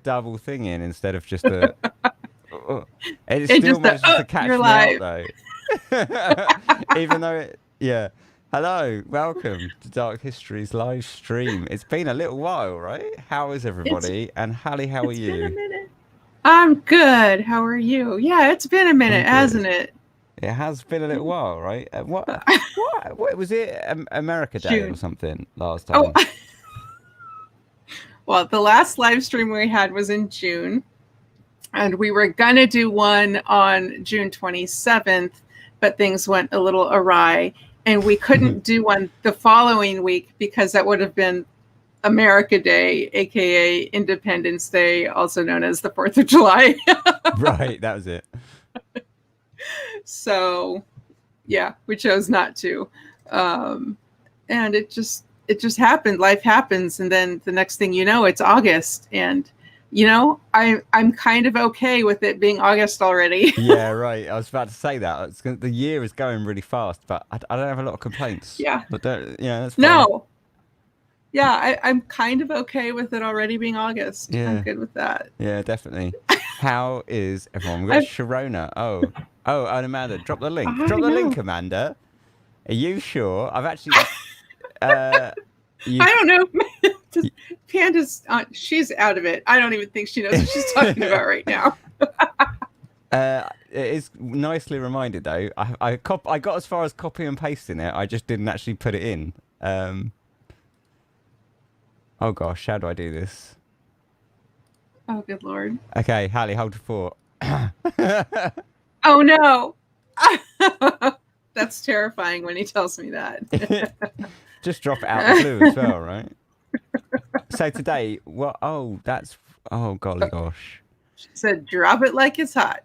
double thing in instead of just a. It And still just the, manages to catch you're me out live. though. Even though it, yeah. Hello, welcome to Dark History's live stream. It's been a little while, right? How is It's everybody? And Hallie, how are it's been a you? minute. I'm good. How are you? Yeah, it's been a I'm minute, good. hasn't it? It has been a little while, right? What was it? America Day or June. something last Oh, time? well, the last live stream we had was in June, and we were gonna do one on June 27th, but things went a little awry, and we couldn't do one the following week because that would have been America Day, aka Independence Day, also known as the 4th of July. Right, that was it. So yeah, we chose not to. And it just happened. Life happens, and then the next thing you know, it's August, and I'm kind of okay with it being August already. Yeah, right. I was about to say that. The year is going really fast, but I don't have a lot of complaints. Yeah. But that's fine. No. Yeah, I'm kind of okay with it already being August. Yeah. I'm good with that. Yeah, definitely. How is everyone? We've got Sharona. And Amanda, drop the link. I Drop the link, know. Amanda. Are you sure? I've actually. I don't know. Panda's she's out of it. I don't even think she knows what she's talking about right now. It is nicely reminded though. I got as far as copy and pasting it. I just didn't actually put it in. Oh gosh, how do I do this? Oh, good Lord. Okay, Hallie, hold the fort. Oh no. That's terrifying when he tells me that. Just drop it out the blue as well, right? So today, what? Oh, that's. Oh, golly gosh. She said, drop it like it's hot.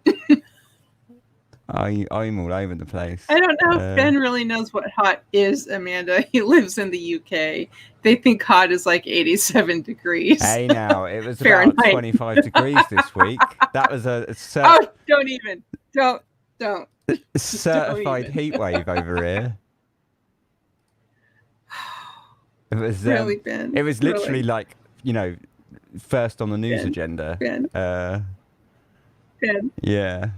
I'm all over the place. I don't know if Ben really knows what hot is, Amanda. He lives in the UK. They think hot is like 87 degrees. Hey, now, it was Fahrenheit. about 25 degrees this week. That was a oh, don't even. Don't. certified heat wave over here. It was really, Ben. It was literally really? like, first on the news Ben. agenda. Ben. Ben. Yeah.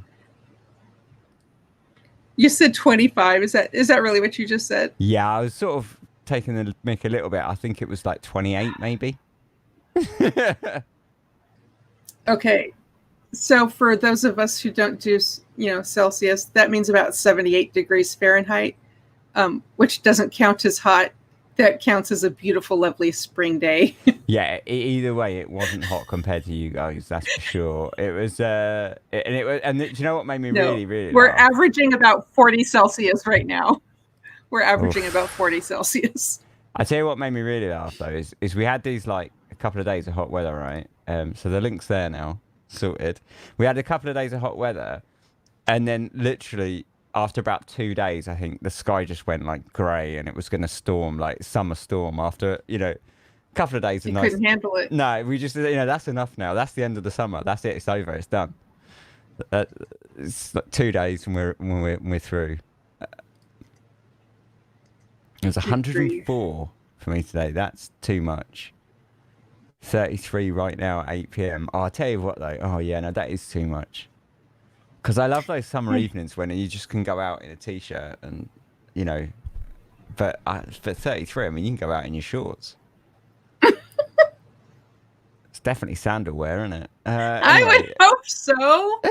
You said 25. Is that really what you just said? Yeah, I was sort of taking the mick a little bit. I think it was like 28 maybe. Okay. So for those of us who don't do, Celsius, that means about 78 degrees Fahrenheit, which doesn't count as hot. That counts as a beautiful, lovely spring day. Yeah, either way, it wasn't hot compared to you guys. That's for sure. It was, and do you know what made me really, really? We're laugh? averaging about 40 Celsius right now. We're averaging about 40 Celsius. I tell you what made me really laugh though is we had these like a couple of days of hot weather, right? So the link's there now, sorted. We had a couple of days of hot weather, and then literally after about 2 days, I think the sky just went like grey, and it was going to storm, like summer storm. After a couple of days of nice. Couldn't handle it. No, we just that's enough now. That's the end of the summer. That's it. It's over. It's done. It's like 2 days and we're through. It was 104 for me today. That's too much. 33 right now at 8 p.m. Oh, I'll tell you what though. Oh yeah, no, that is too much. Because I love those summer evenings when you just can go out in a t-shirt and, but for 33, I mean, you can go out in your shorts. It's definitely sandal wear, isn't it? I would hope so.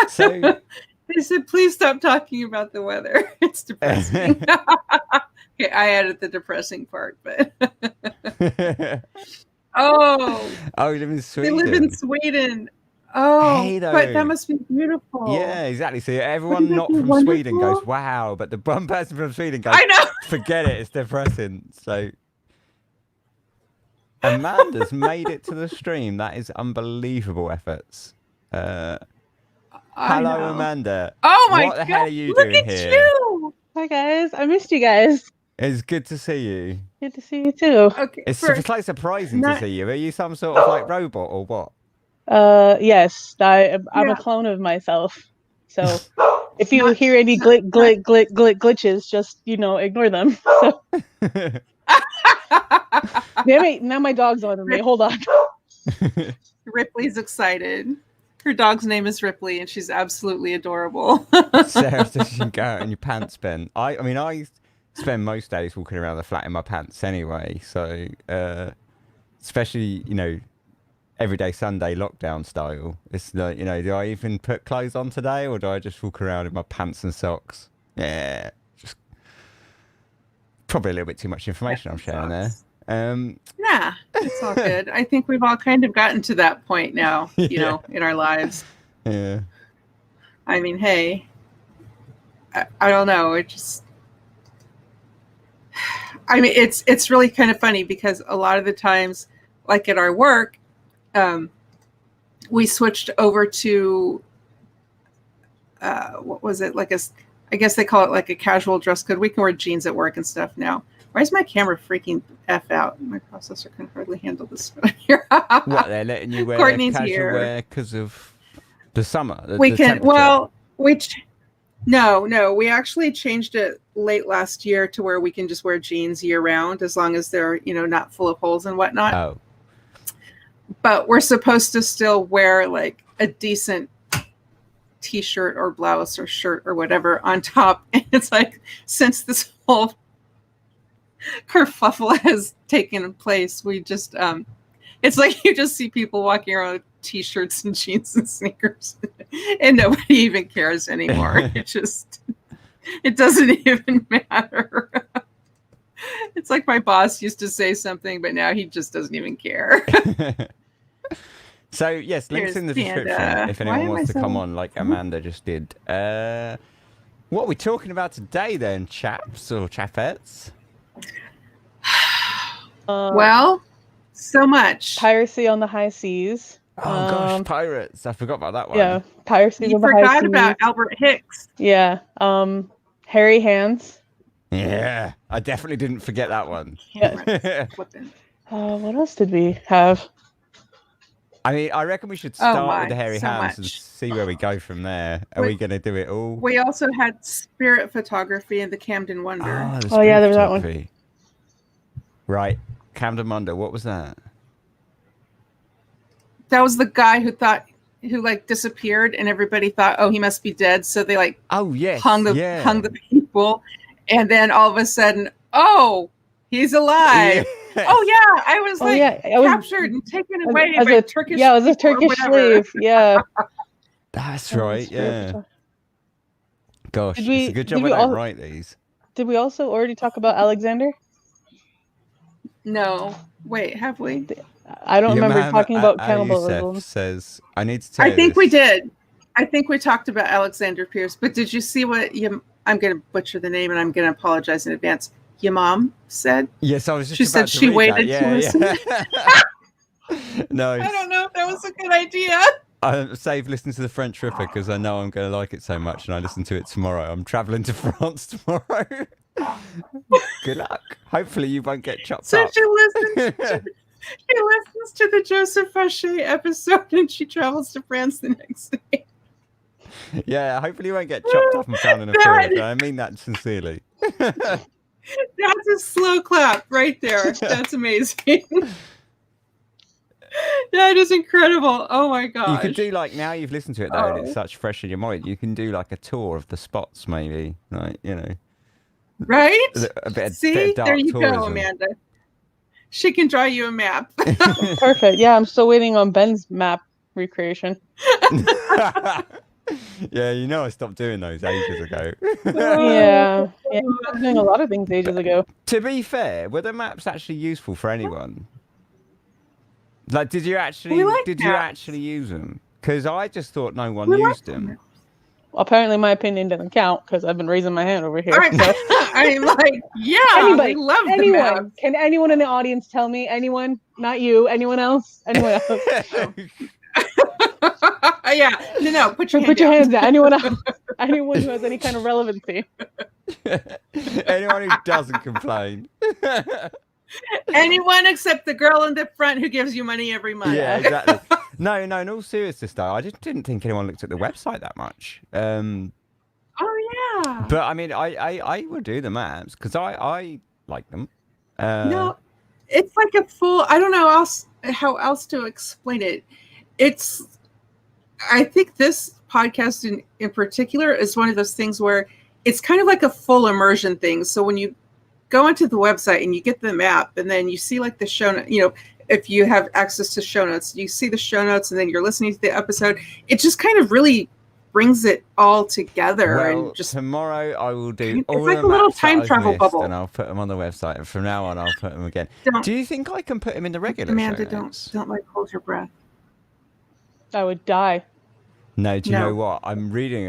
So they said, please stop talking about the weather. It's depressing. Okay, I added the depressing part, but oh, you live in Sweden. They live in Sweden. Oh, hey, but that must be beautiful. Yeah, exactly. So everyone not from Sweden goes, wow, but the one person from Sweden goes, I know. Forget it, it's depressing. So Amanda's made it to the stream. That is unbelievable efforts. Hello, Amanda. Oh my God. What the hell are you doing here? Look at you. Hi guys, I missed you guys. It's good to see you. Good to see you too. Okay, it's like surprising to see you. Are you some sort of like robot or what? Yes, I'm a clone of myself. So if you hear any glitches, just ignore them. So. Now my dog's on me. Hold on. Ripley's excited. Her dog's name is Ripley, and she's absolutely adorable. Sarah says you can go out in your pants, Ben. I mean, I spend most days walking around the flat in my pants anyway. So, especially, everyday Sunday lockdown style. It's like, do I even put clothes on today, or do I just walk around in my pants and socks? Yeah, just probably a little bit too much information I'm sharing there. Yeah, it's all good. I think we've all kind of gotten to that point now, in our lives. Yeah. I mean, hey, I don't know. It's really kind of funny because a lot of the times, like at our work, we switched over to what was it? I guess they call it like a casual dress code. We can wear jeans at work and stuff now. Why is my camera freaking F out? My processor can hardly handle this here. What, they're letting you wear Courtney's casual here. wear because of the summer? We the can. temperature? Well, no. We actually changed it late last year to where we can just wear jeans year round as long as they're not full of holes and whatnot. Oh. But we're supposed to still wear like a decent t-shirt or blouse or shirt or whatever on top. And it's like, since this whole kerfuffle has taken place, we just it's like you just see people walking around with t-shirts and jeans and sneakers and nobody even cares anymore. It doesn't even matter. It's like my boss used to say something, but now he just doesn't even care. So yes, links in the description if anyone wants to come on like Amanda just did. What are we talking about today then, chaps or chapettes? Well, so much Piracy on the high seas. Oh gosh, pirates! I forgot about that one. Yeah, piracy You on the high seas. forgot about Albert Hicks. Yeah. Hairy Hands. Yeah, I definitely didn't forget that one. What else did we have? I mean, I reckon we should start with the hairy hands and see where we go from there. Are we going to do it all? We also had spirit photography and the Camden Wonder. Oh yeah, there was that one. Right, Camden Wonder. What was that? That was the guy who like disappeared, and everybody thought, oh, he must be dead. So they like, oh yes, hung the people, and then all of a sudden, oh, he's alive. Yeah. Oh yeah, I was captured and taken away by a Turkish. Yeah, it was a Turkish slave. Yeah, that's right. Yeah. Gosh, it's a good job I don't write these. Did we also already talk about Alexander? No. Wait, have we? I don't remember talking about cannibalism. Says, I need to tell you think we did. I think we talked about Alexander Pierce, but did you see what I'm going to butcher the name and I'm going to apologize in advance. Your mom said? Yes, I was just She said she waited to listen. No. I don't know if that was a good idea. I save listening to the French Ripper because I know I'm going to like it so much, and I listen to it tomorrow. I'm traveling to France tomorrow. Good luck. Hopefully you won't get chopped up. She listens to the Joseph Fauché episode, and she travels to France the next day. Yeah, hopefully you won't get chopped up and found in a field. I mean that sincerely. That's a slow clap right there. That's amazing. That is incredible. Oh my gosh. You could do like, now you've listened to it though, and it's such fresh in your mind, you can do like a tour of the spots maybe, like, right? A bit of See, dark there you tourism. go, Amanda. She can draw you a map. Perfect. Yeah, I'm still waiting on Ben's map recreation. Yeah, I stopped doing those ages ago. Yeah, I was doing a lot of things ages ago. To be fair, were the maps actually useful for anyone? Like, did you actually use them? Because I just thought no one used them. Well, apparently my opinion doesn't count because I've been raising my hand over here. I'm like, yeah, anybody, I love the anyone. map. Can anyone in the audience tell me? Anyone? Not you. Anyone else? Anyone else? Yeah. No. Put your hands down. Anyone else? Anyone who has any kind of relevancy. Anyone who doesn't complain. Anyone except the girl in the front who gives you money every month. Yeah, exactly. No, in all seriousness though, I just didn't think anyone looked at the website that much. Oh yeah. But I mean, I would do the maps because I like them. No, it's like a full, I don't know how else to explain it. It's, I think this podcast in particular is one of those things where it's kind of like a full immersion thing. So when you go onto the website and you get the map and then you see like the show notes, if you have access to show notes, you see the show notes and then you're listening to the episode, it just kind of really brings it all together. Well, and just tomorrow I will do it's all like the a little maps that time I've travel missed, bubble. and I'll put them on the website. And from now on, I'll put them again. Do you think I can put them in the regular Amanda, show notes? don't like hold your breath. I would die. No, do you No. know what? I'm reading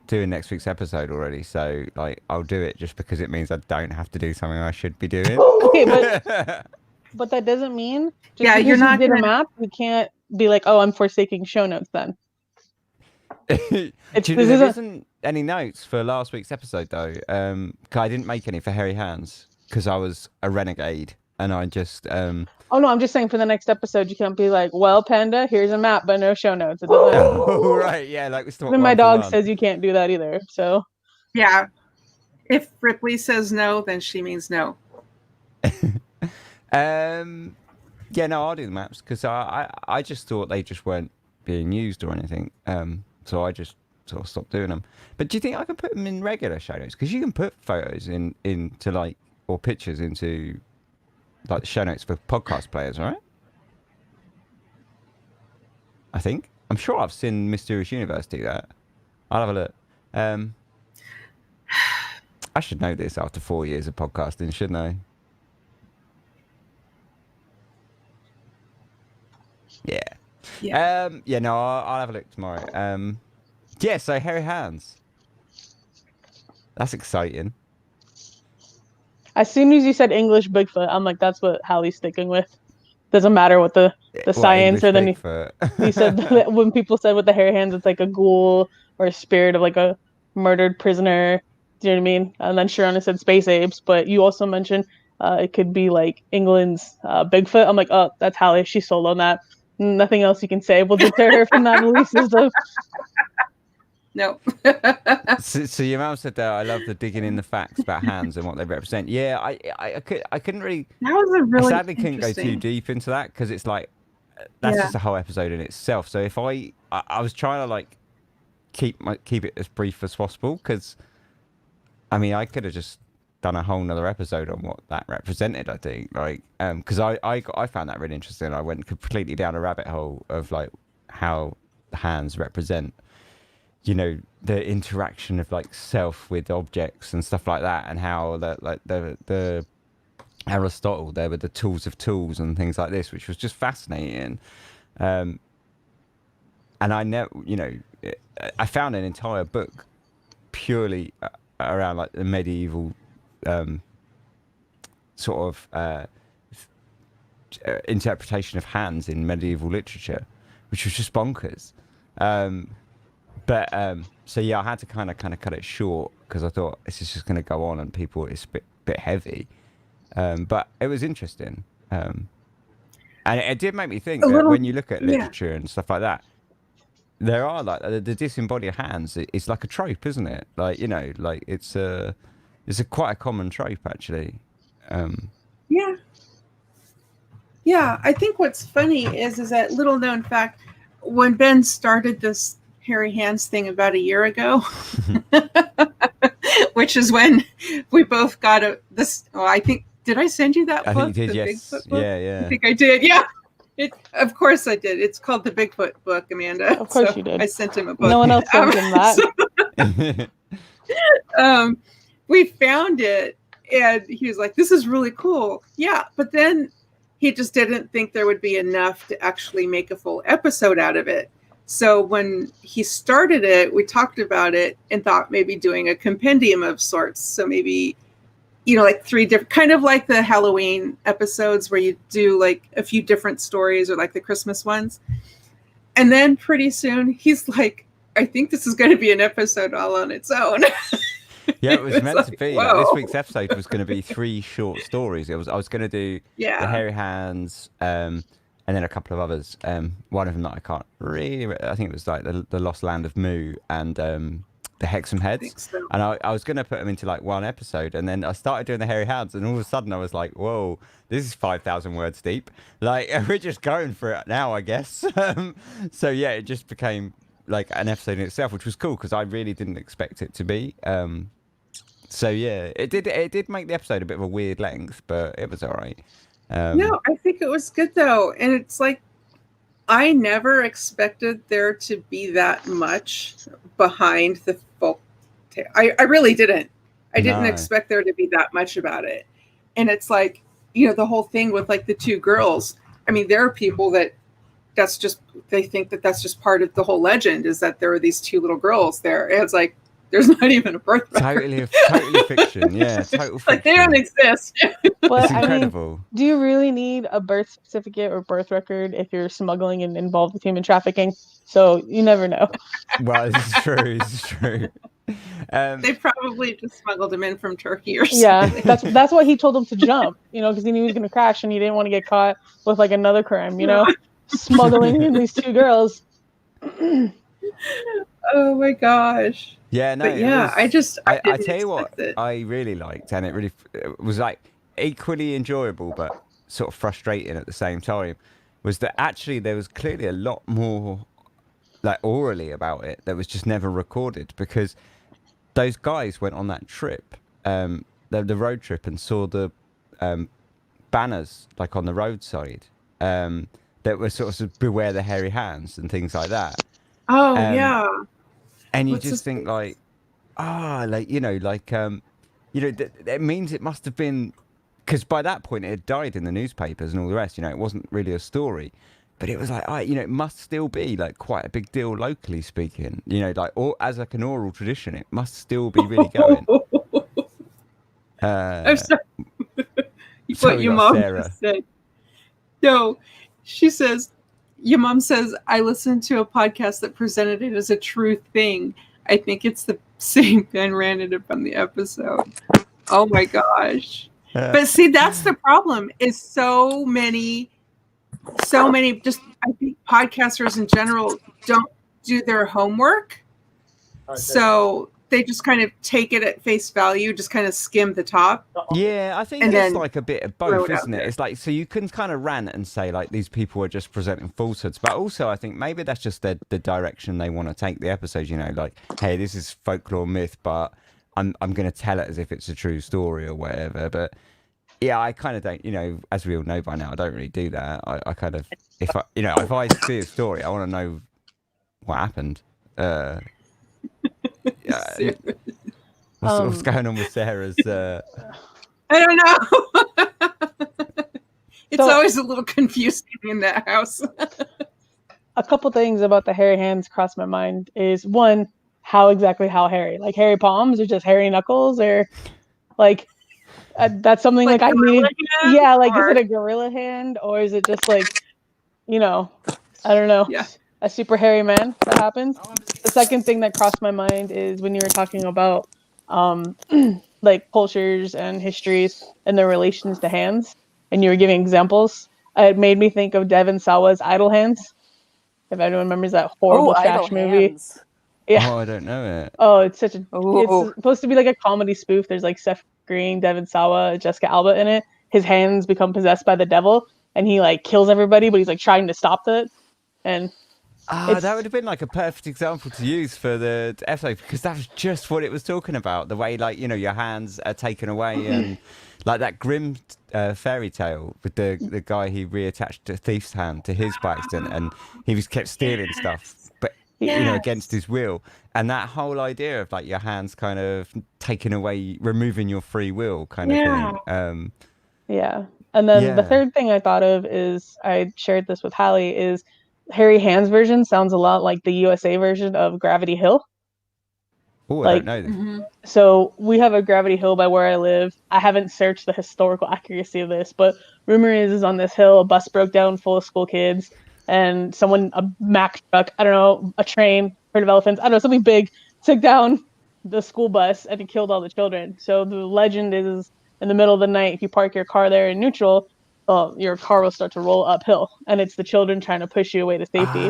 doing next week's episode already, so like I'll do it just because it means I don't have to do something I should be doing. Okay, but that doesn't mean just Yeah, because you're you not did a gonna- map, you can't be like, oh, I'm forsaking show notes then. Do you know, This there isn't- isn't any notes for last week's episode though. 'Cause I didn't make any for Hairy Hands because I was a renegade and I just Oh no, I'm just saying for the next episode you can't be like, well, Panda, here's a map, but no show notes. It doesn't. oh right, yeah, like we still. Even my dog says you can't do that either. So Yeah. If Ripley says no, then she means no. Yeah, no, I'll do the maps because I just thought they just weren't being used or anything. So I just sort of stopped doing them. But do you think I can put them in regular show notes? Because you can put photos into like or pictures into like the show notes for podcast players, right? I think I'm sure I've seen Mysterious Universe do that. I'll have a look. I should know this after 4 years of podcasting, shouldn't I? Yeah. Yeah. Yeah, no, I'll have a look tomorrow. Yeah, so Hairy Hands. That's exciting. as soon as you said English Bigfoot, I'm like, that's what Hallie's sticking with. Doesn't matter what the science, or then he said that when people said with the hairy hands, it's like a ghoul or a spirit of like a murdered prisoner. Do you know what I mean? And then Sharona said space apes, but you also mentioned it could be like England's Bigfoot. I'm like, oh, that's Hallie. She's sold on that. Nothing else you can say will deter her from that belief system. No. So your mum said that I love the digging in the facts about hands and what they represent. Yeah, I couldn't really. That was a really. I sadly couldn't go too interesting. deep into that because it's like that's Yeah. just a whole episode in itself. So if I was trying to like keep it as brief as possible because I mean I could have just done a whole nother episode on what that represented. I think like because I found that really interesting. I went completely down a rabbit hole of like how the hands represent, you know, the interaction of like self with objects and stuff like that, and how the Aristotle, there were the tools of tools and things like this, which was just fascinating. And I know, you know, I found an entire book purely around like the medieval sort of interpretation of hands in medieval literature, which was just bonkers. But so yeah, I had to kind of cut it short because I thought this is just going to go on and it's a bit heavy. But it was interesting, and it did make me think that when you look at literature and stuff like that, there are like the disembodied hands. It's like a trope, isn't it? Like, you know, like it's a quite a common trope actually. Yeah. Yeah, I think what's funny is that little known fact, when Ben started this hairy hands thing about a year ago, which is when we both got this. Oh, I think, did I send you that book? I think you did, the yes. Bigfoot book? Yeah. I think I did, yeah. Of course I did. It's called the Bigfoot book, Amanda. Of course you did. I sent him a book. No one else sent him that. We found it, and he was like, "This is really cool." Yeah, but then he just didn't think there would be enough to actually make a full episode out of it. So when he started it, we talked about it and thought maybe doing a compendium of sorts. So maybe, you know, like 3 different, kind of like the Halloween episodes where you do like a few different stories, or like the Christmas ones. And then pretty soon he's like, I think this is going to be an episode all on its own. Yeah, it was It's meant like, to be. whoa. Like, this week's episode was going to be 3 short stories. I was going to do the hairy hands, and then a couple of others. One of them that I can't really. I think it was like the Lost Land of Mu, and the Hexham I Heads, think so. and I was gonna put them into like one episode, and then I started doing the Hairy Hounds, and all of a sudden I was like, whoa, this is 5,000 words deep. Like we're just going for it now, I guess. So yeah, it just became like an episode in itself, which was cool because I really didn't expect it to be. So yeah, it did make the episode a bit of a weird length, but it was all right. No, I think it was good though, and it's like I never expected there to be that much behind the folk tale. I really didn't. I didn't No. expect there to be that much about it. And it's like, you know, the whole thing with like the two girls. I mean, there are people that's just, they think that that's just part of the whole legend, is that there were these two little girls there. And it's like, there's not even a birth record. Totally fiction. Yeah, total fiction. Like they don't exist. But It's I mean, incredible. do you really need a birth certificate or birth record if you're smuggling and involved with human trafficking? So you never know. Well, this is true. This is true. They probably just smuggled him in from Turkey or something. Yeah, that's why he told him to jump, you know, because he knew he was going to crash and he didn't want to get caught with like another crime, you know, smuggling in these two girls. Oh my gosh. Yeah, no. But yeah, I I tell you what, I really liked, and it was like equally enjoyable, but sort of frustrating at the same time, was that actually there was clearly a lot more like orally about it that was just never recorded, because those guys went on that trip, the road trip, and saw the banners like on the roadside that were sort of beware the hairy hands and things like that. Oh yeah. And you What's just this think thing? like, it means it must have been, because by that point it had died in the newspapers and all the rest. You know, it wasn't really a story, but it was like, it must still be like quite a big deal locally speaking. You know, like, or as like an oral tradition, it must still be really going. I'm sorry. So What we your got mom Sarah. just said. No, she says, your mom says, I listened to a podcast that presented it as a true thing. I think it's the same Ben ran it from the episode. Oh my gosh. But see, that's the problem, is so many just, I think podcasters in general don't do their homework. So they just kind of take it at face value, just kind of skim the top. Yeah, I think And it's then like a bit of throw both, it out isn't it? there. It's like, so you can kind of rant and say like these people are just presenting falsehoods, but also I think maybe that's just the direction they want to take the episode. You know, like, hey, this is folklore myth, but I'm going to tell it as if it's a true story or whatever. But yeah, I kind of don't. You know, as we all know by now, I don't really do that. I kind of, if I see a story, I want to know what happened. Yeah, what's going on with Sarah's? I don't know. It's So- always a little confusing in that house. A couple things about the hairy hands crossed my mind is, one, how hairy? Like hairy palms or just hairy knuckles, or like that's something like I needed. Yeah, like is it a gorilla hand or is it just like, I don't know. Yeah. A super hairy man that happens. The second thing that crossed my mind is when you were talking about like cultures and histories and their relations to hands, and you were giving examples. It made me think of Devon Sawa's Idle Hands. If anyone remembers that horrible trash movie. Hands. Yeah. Oh, I don't know it. Oh, it's such a. Ooh. It's supposed to be like a comedy spoof. There's like Seth Green, Devon Sawa, Jessica Alba in it. His hands become possessed by the devil, and he like kills everybody, but he's like trying to stop it. And That would have been like a perfect example to use for the episode, because that was just what it was talking about. The way, like, your hands are taken away, and like that grim fairy tale with the guy who reattached a thief's hand to his by accident, and he was kept stealing stuff, but against his will. And that whole idea of like your hands kind of taken away, removing your free will, kind of thing. Yeah. And then the third thing I thought of is, I shared this with Hallie, is Harry Hand's version sounds a lot like the USA version of Gravity Hill. Oh, Like- I don't know this. Mm-hmm. So we have a Gravity Hill by where I live. I haven't searched the historical accuracy of this, but rumor is on this hill, a bus broke down full of school kids, and a Mack truck, I don't know, a train, herd of elephants, I don't know, something big, took down the school bus and it killed all the children. So the legend is, in the middle of the night, if you park your car there in neutral, your car will start to roll uphill, and it's the children trying to push you away to safety.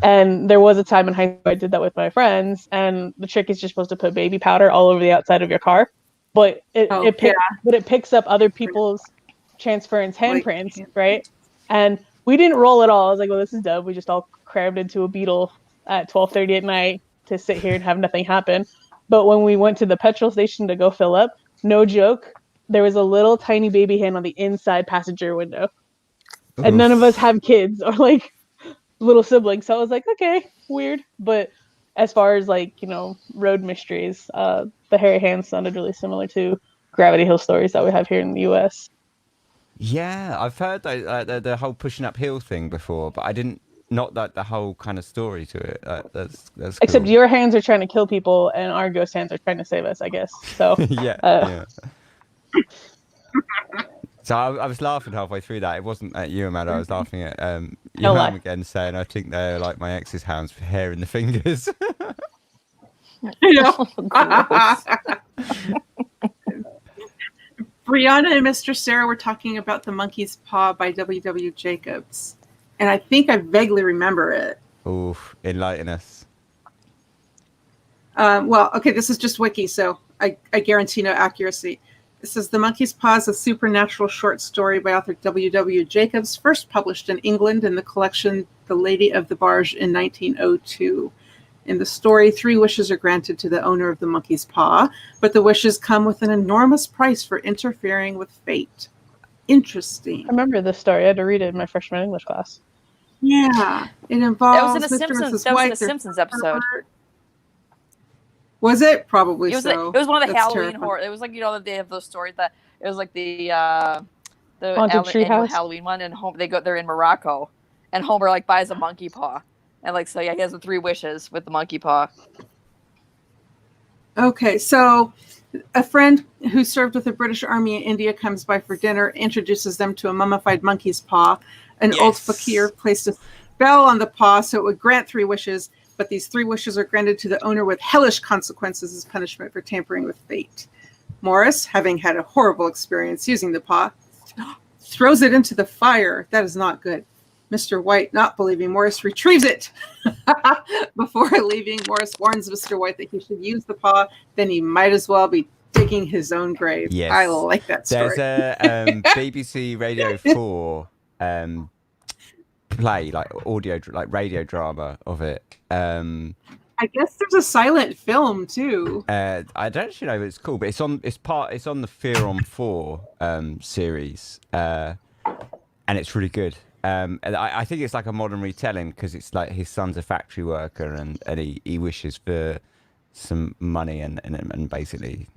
And there was a time in high school I did that with my friends, and the trick is you're supposed to put baby powder all over the outside of your car, but it picks up other people's transference handprints, right? And we didn't roll at all. I was like, well, this is dumb. We just all crammed into a Beetle at 12:30 at night to sit here and have nothing happen. But when we went to the petrol station to go fill up, no joke, there was a little tiny baby hand on the inside passenger window. Oof. And none of us have kids or like little siblings. So I was like, okay, weird. But as far as like, you know, road mysteries, the hairy hands sounded really similar to Gravity Hill stories that we have here in the US. Yeah, I've heard the whole pushing uphill thing before, but I didn't, not that the whole kind of story to it. That's cool. Except your hands are trying to kill people and our ghost hands are trying to save us, I guess. So yeah. So I was laughing halfway through that. It wasn't at you, Amanda. I was laughing at your mum again, saying, I think they're like my ex's hands for hair in the fingers. Brianna and Mr. Sarah were talking about The Monkey's Paw by W.W. Jacobs. And I think I vaguely remember it. Oof, enlighten us. Well, okay, this is just wiki, so I guarantee no accuracy. It says The Monkey's Paw is a supernatural short story by author W.W. Jacobs, first published in England in the collection The Lady of the Barge in 1902. In the story, 3 wishes are granted to the owner of the monkey's paw, but the wishes come with an enormous price for interfering with fate. Interesting. I remember this story. I had to read it in my freshman English class. Yeah, it involves Mr. and Mrs. White. That was in a Simpsons episode. Was it? Probably so. It was one of the Halloween horror. It was like, you know, they have those stories that it was like the Haunted Treehouse Halloween one, and they're in Morocco, and Homer like buys a monkey paw. And like, so yeah, he has the 3 wishes with the monkey paw. Okay, so a friend who served with the British Army in India comes by for dinner, introduces them to a mummified monkey's paw. An old fakir placed a spell on the paw so it would grant 3 wishes, but these 3 wishes are granted to the owner with hellish consequences as punishment for tampering with fate. Morris, having had a horrible experience using the paw, throws it into the fire. That is not good. Mr. White, not believing Morris, retrieves it. Before leaving, Morris warns Mr. White that he should use the paw, then he might as well be digging his own grave. Yes. I like that story. There's a BBC Radio 4 play, like audio, like radio drama of it. I guess there's a silent film too. I don't actually know if it's cool, but it's on the Fear on 4 series, and it's really good. And I think it's like a modern retelling because it's like his son's a factory worker and he wishes for some money and basically,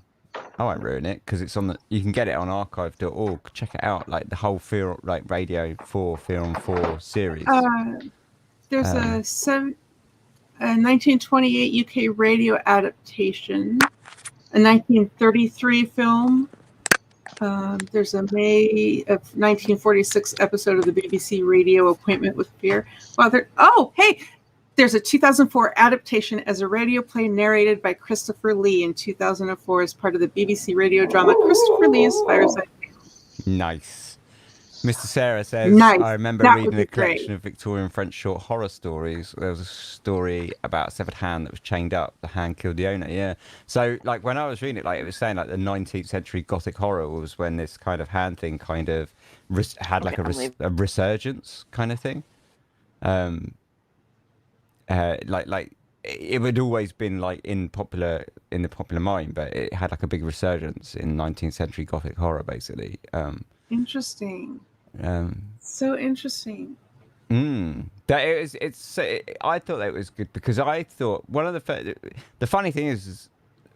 I won't ruin it because it's you can get it on archive.org. Check it out, like the whole Radio 4 Fear on 4 series. There's a 1928 UK radio adaptation, a 1933 film. There's a May of 1946 episode of the BBC radio Appointment with Fear. Well, there's a 2004 adaptation as a radio play narrated by Christopher Lee in 2004 as part of the BBC radio drama Christopher Lee's Fireside Tale. Nice. Mr. Sarah says, nice. I remember reading a collection of Victorian French short horror stories. There was a story about a severed hand that was chained up. The hand killed the owner, yeah. So, like, when I was reading it, like, it was saying, like, the 19th century Gothic horror was when this kind of hand thing kind of had, like, a resurgence kind of thing. Like, it had always been, like, in the popular mind, but it had, like, a big resurgence in 19th century Gothic horror, basically. Interesting. So interesting. I thought that was good because I thought one of the funny thing is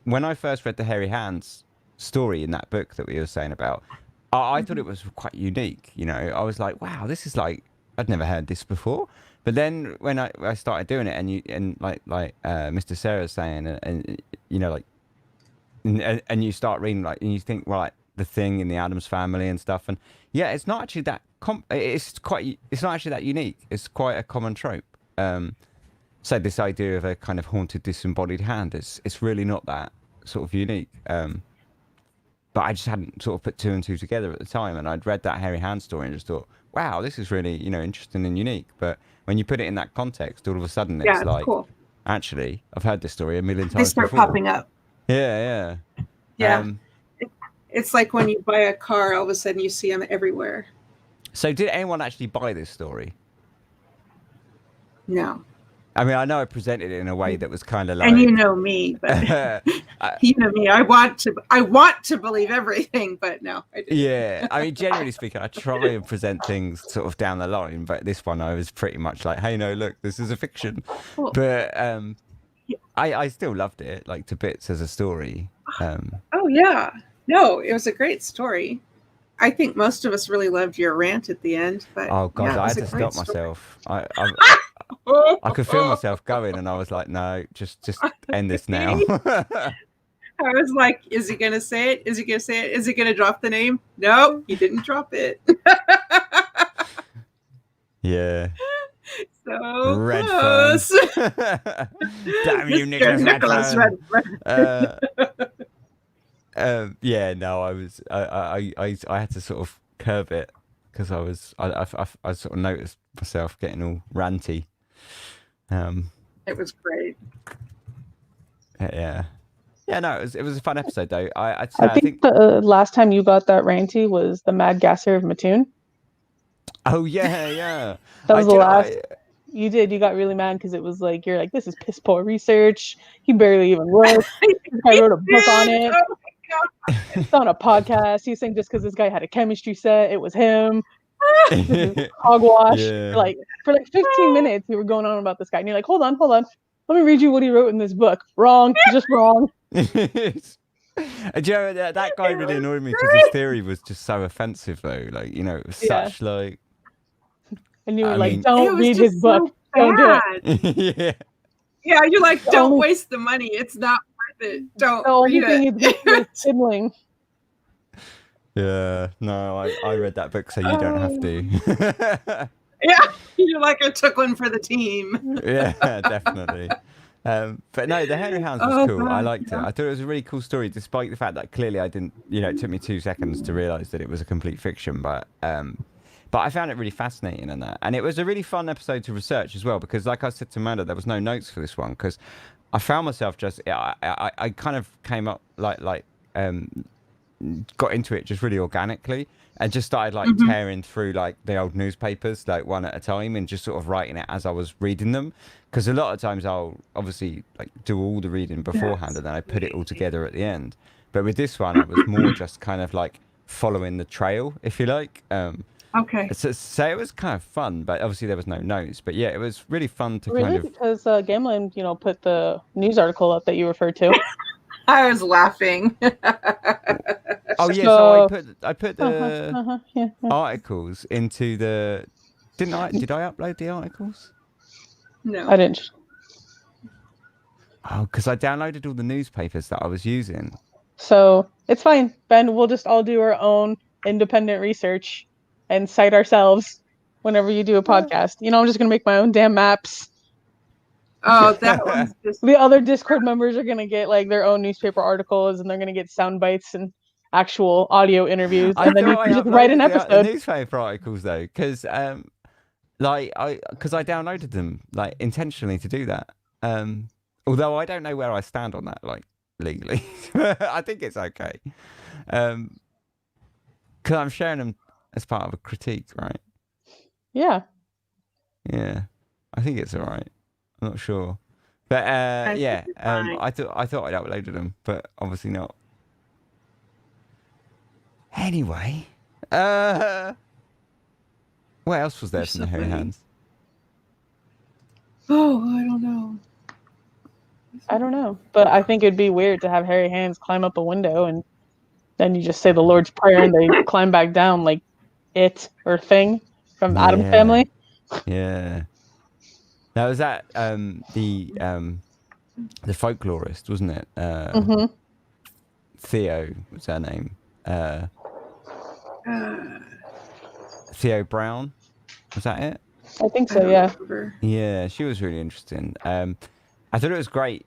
when I first read the Hairy Hands story in that book that we were saying about, I thought it was quite unique. You know, I was like, wow, this is like I'd never heard this before. But then when I started doing it, and like Mr. Sarah's saying, and you know, like, and you start reading, like, and you think, well, like, The Thing in the Addams Family and stuff, and yeah, it's not actually that it's not actually that unique. It's quite a common trope. So this idea of a kind of haunted disembodied hand, it's really not that sort of unique. But I just hadn't sort of put 2 and 2 together at the time, and I'd read that Hairy Hand story and just thought, wow, this is really, interesting and unique. But when you put it in that context, all of a sudden Yeah, it's it's like, cool. actually, I've heard this story a million They times start before. popping up. Yeah, yeah. Yeah. It's like when you buy a car, all of a sudden you see them everywhere. So did anyone actually buy this story? No. I mean, I know I presented it in a way that was kind of like... And you know me, but you know me. I want to believe everything, but no, I didn't. Yeah, I mean, generally speaking, I try and present things sort of down the line, but this one I was pretty much like, hey, no, look, this is a fiction. Cool. But I still loved it, like, to bits as a story. Oh, yeah. No, it was a great story. I think most of us really loved your rant at the end. But oh, God, yeah, I had to stop myself. I could feel myself going, and I was like, no, just end this now. I was like, is he going to say it? Is he going to say it? Is he going to drop the name? No, he didn't drop it. Yeah. So Red close. Damn you, Nicholas Redfern. Yeah, no, I had to sort of curb it because I sort of noticed myself getting all ranty. It was great. Yeah, no, it was a fun episode though. I think the last time you got that ranty was the Mad Gasser of Mattoon. Oh yeah. That was the last. You did. You got really mad because it was like, you're like, this is piss poor research. He barely even worked. I wrote a book on it. Oh my God. It's on a podcast. He's saying just because this guy had a chemistry set, it was him. Hogwash. Yeah. For 15 minutes, we were going on about this guy, and you're like, hold on. Let me read you what he wrote in this book. Wrong. Just wrong. Do you know that guy really annoyed me because his theory was just so offensive though. Like, it was such like. And you were like, don't read his book. Don't do it. Yeah, you're like, don't waste the money. It's not worth it. Don't read it. His sibling. Yeah, no, I read that book, so you don't have to. Yeah, you're like, I took one for the team. Yeah, definitely. But no, the Hairy Hounds was cool. I liked it. I thought it was a really cool story, despite the fact that clearly I didn't, it took me 2 seconds to realise that it was a complete fiction. But I found it really fascinating in that. And it was a really fun episode to research as well, because like I said to Amanda, there was no notes for this one, because I found myself just, I kind of came up got into it just really organically and just started tearing through the old newspapers one at a time and just sort of writing it as I was reading them, because a lot of times I'll obviously do all the reading beforehand and then I put it all together at the end. But with this one, it was more just kind of following the trail, if you like. Okay. So it was kind of fun, but obviously there was no notes. But yeah, it was really fun to kind of... Because Gamlin, put the news article up that you referred to. I was laughing. Oh yeah, so I put the articles into the... Did I upload the articles? No. I didn't. Oh, because I downloaded all the newspapers that I was using. So it's fine, Ben. We'll just all do our own independent research and cite ourselves whenever you do a podcast. I'm just gonna make my own damn maps. Oh, that one's just... The other Discord members are gonna get their own newspaper articles, and they're gonna get sound bites and actual audio interviews, and then you can just write an episode. The newspaper articles though, because I downloaded them intentionally to do that. Although I don't know where I stand on that legally. I think it's okay. Because I'm sharing them as part of a critique, right? Yeah. Yeah, I think it's all right. I'm not sure, but yeah. I thought I'd uploaded them, but obviously not. Anyway, what else was there from the Hairy Hands? Oh, I don't know. But I think it'd be weird to have hairy hands climb up a window and then you just say the Lord's Prayer and they climb back down like It or Thing from the Addams Family. Yeah. Now was that the folklorist, wasn't it? Theo was her name. Theo Brown, was that it? I think so. Yeah. Yeah, she was really interesting. I thought it was great,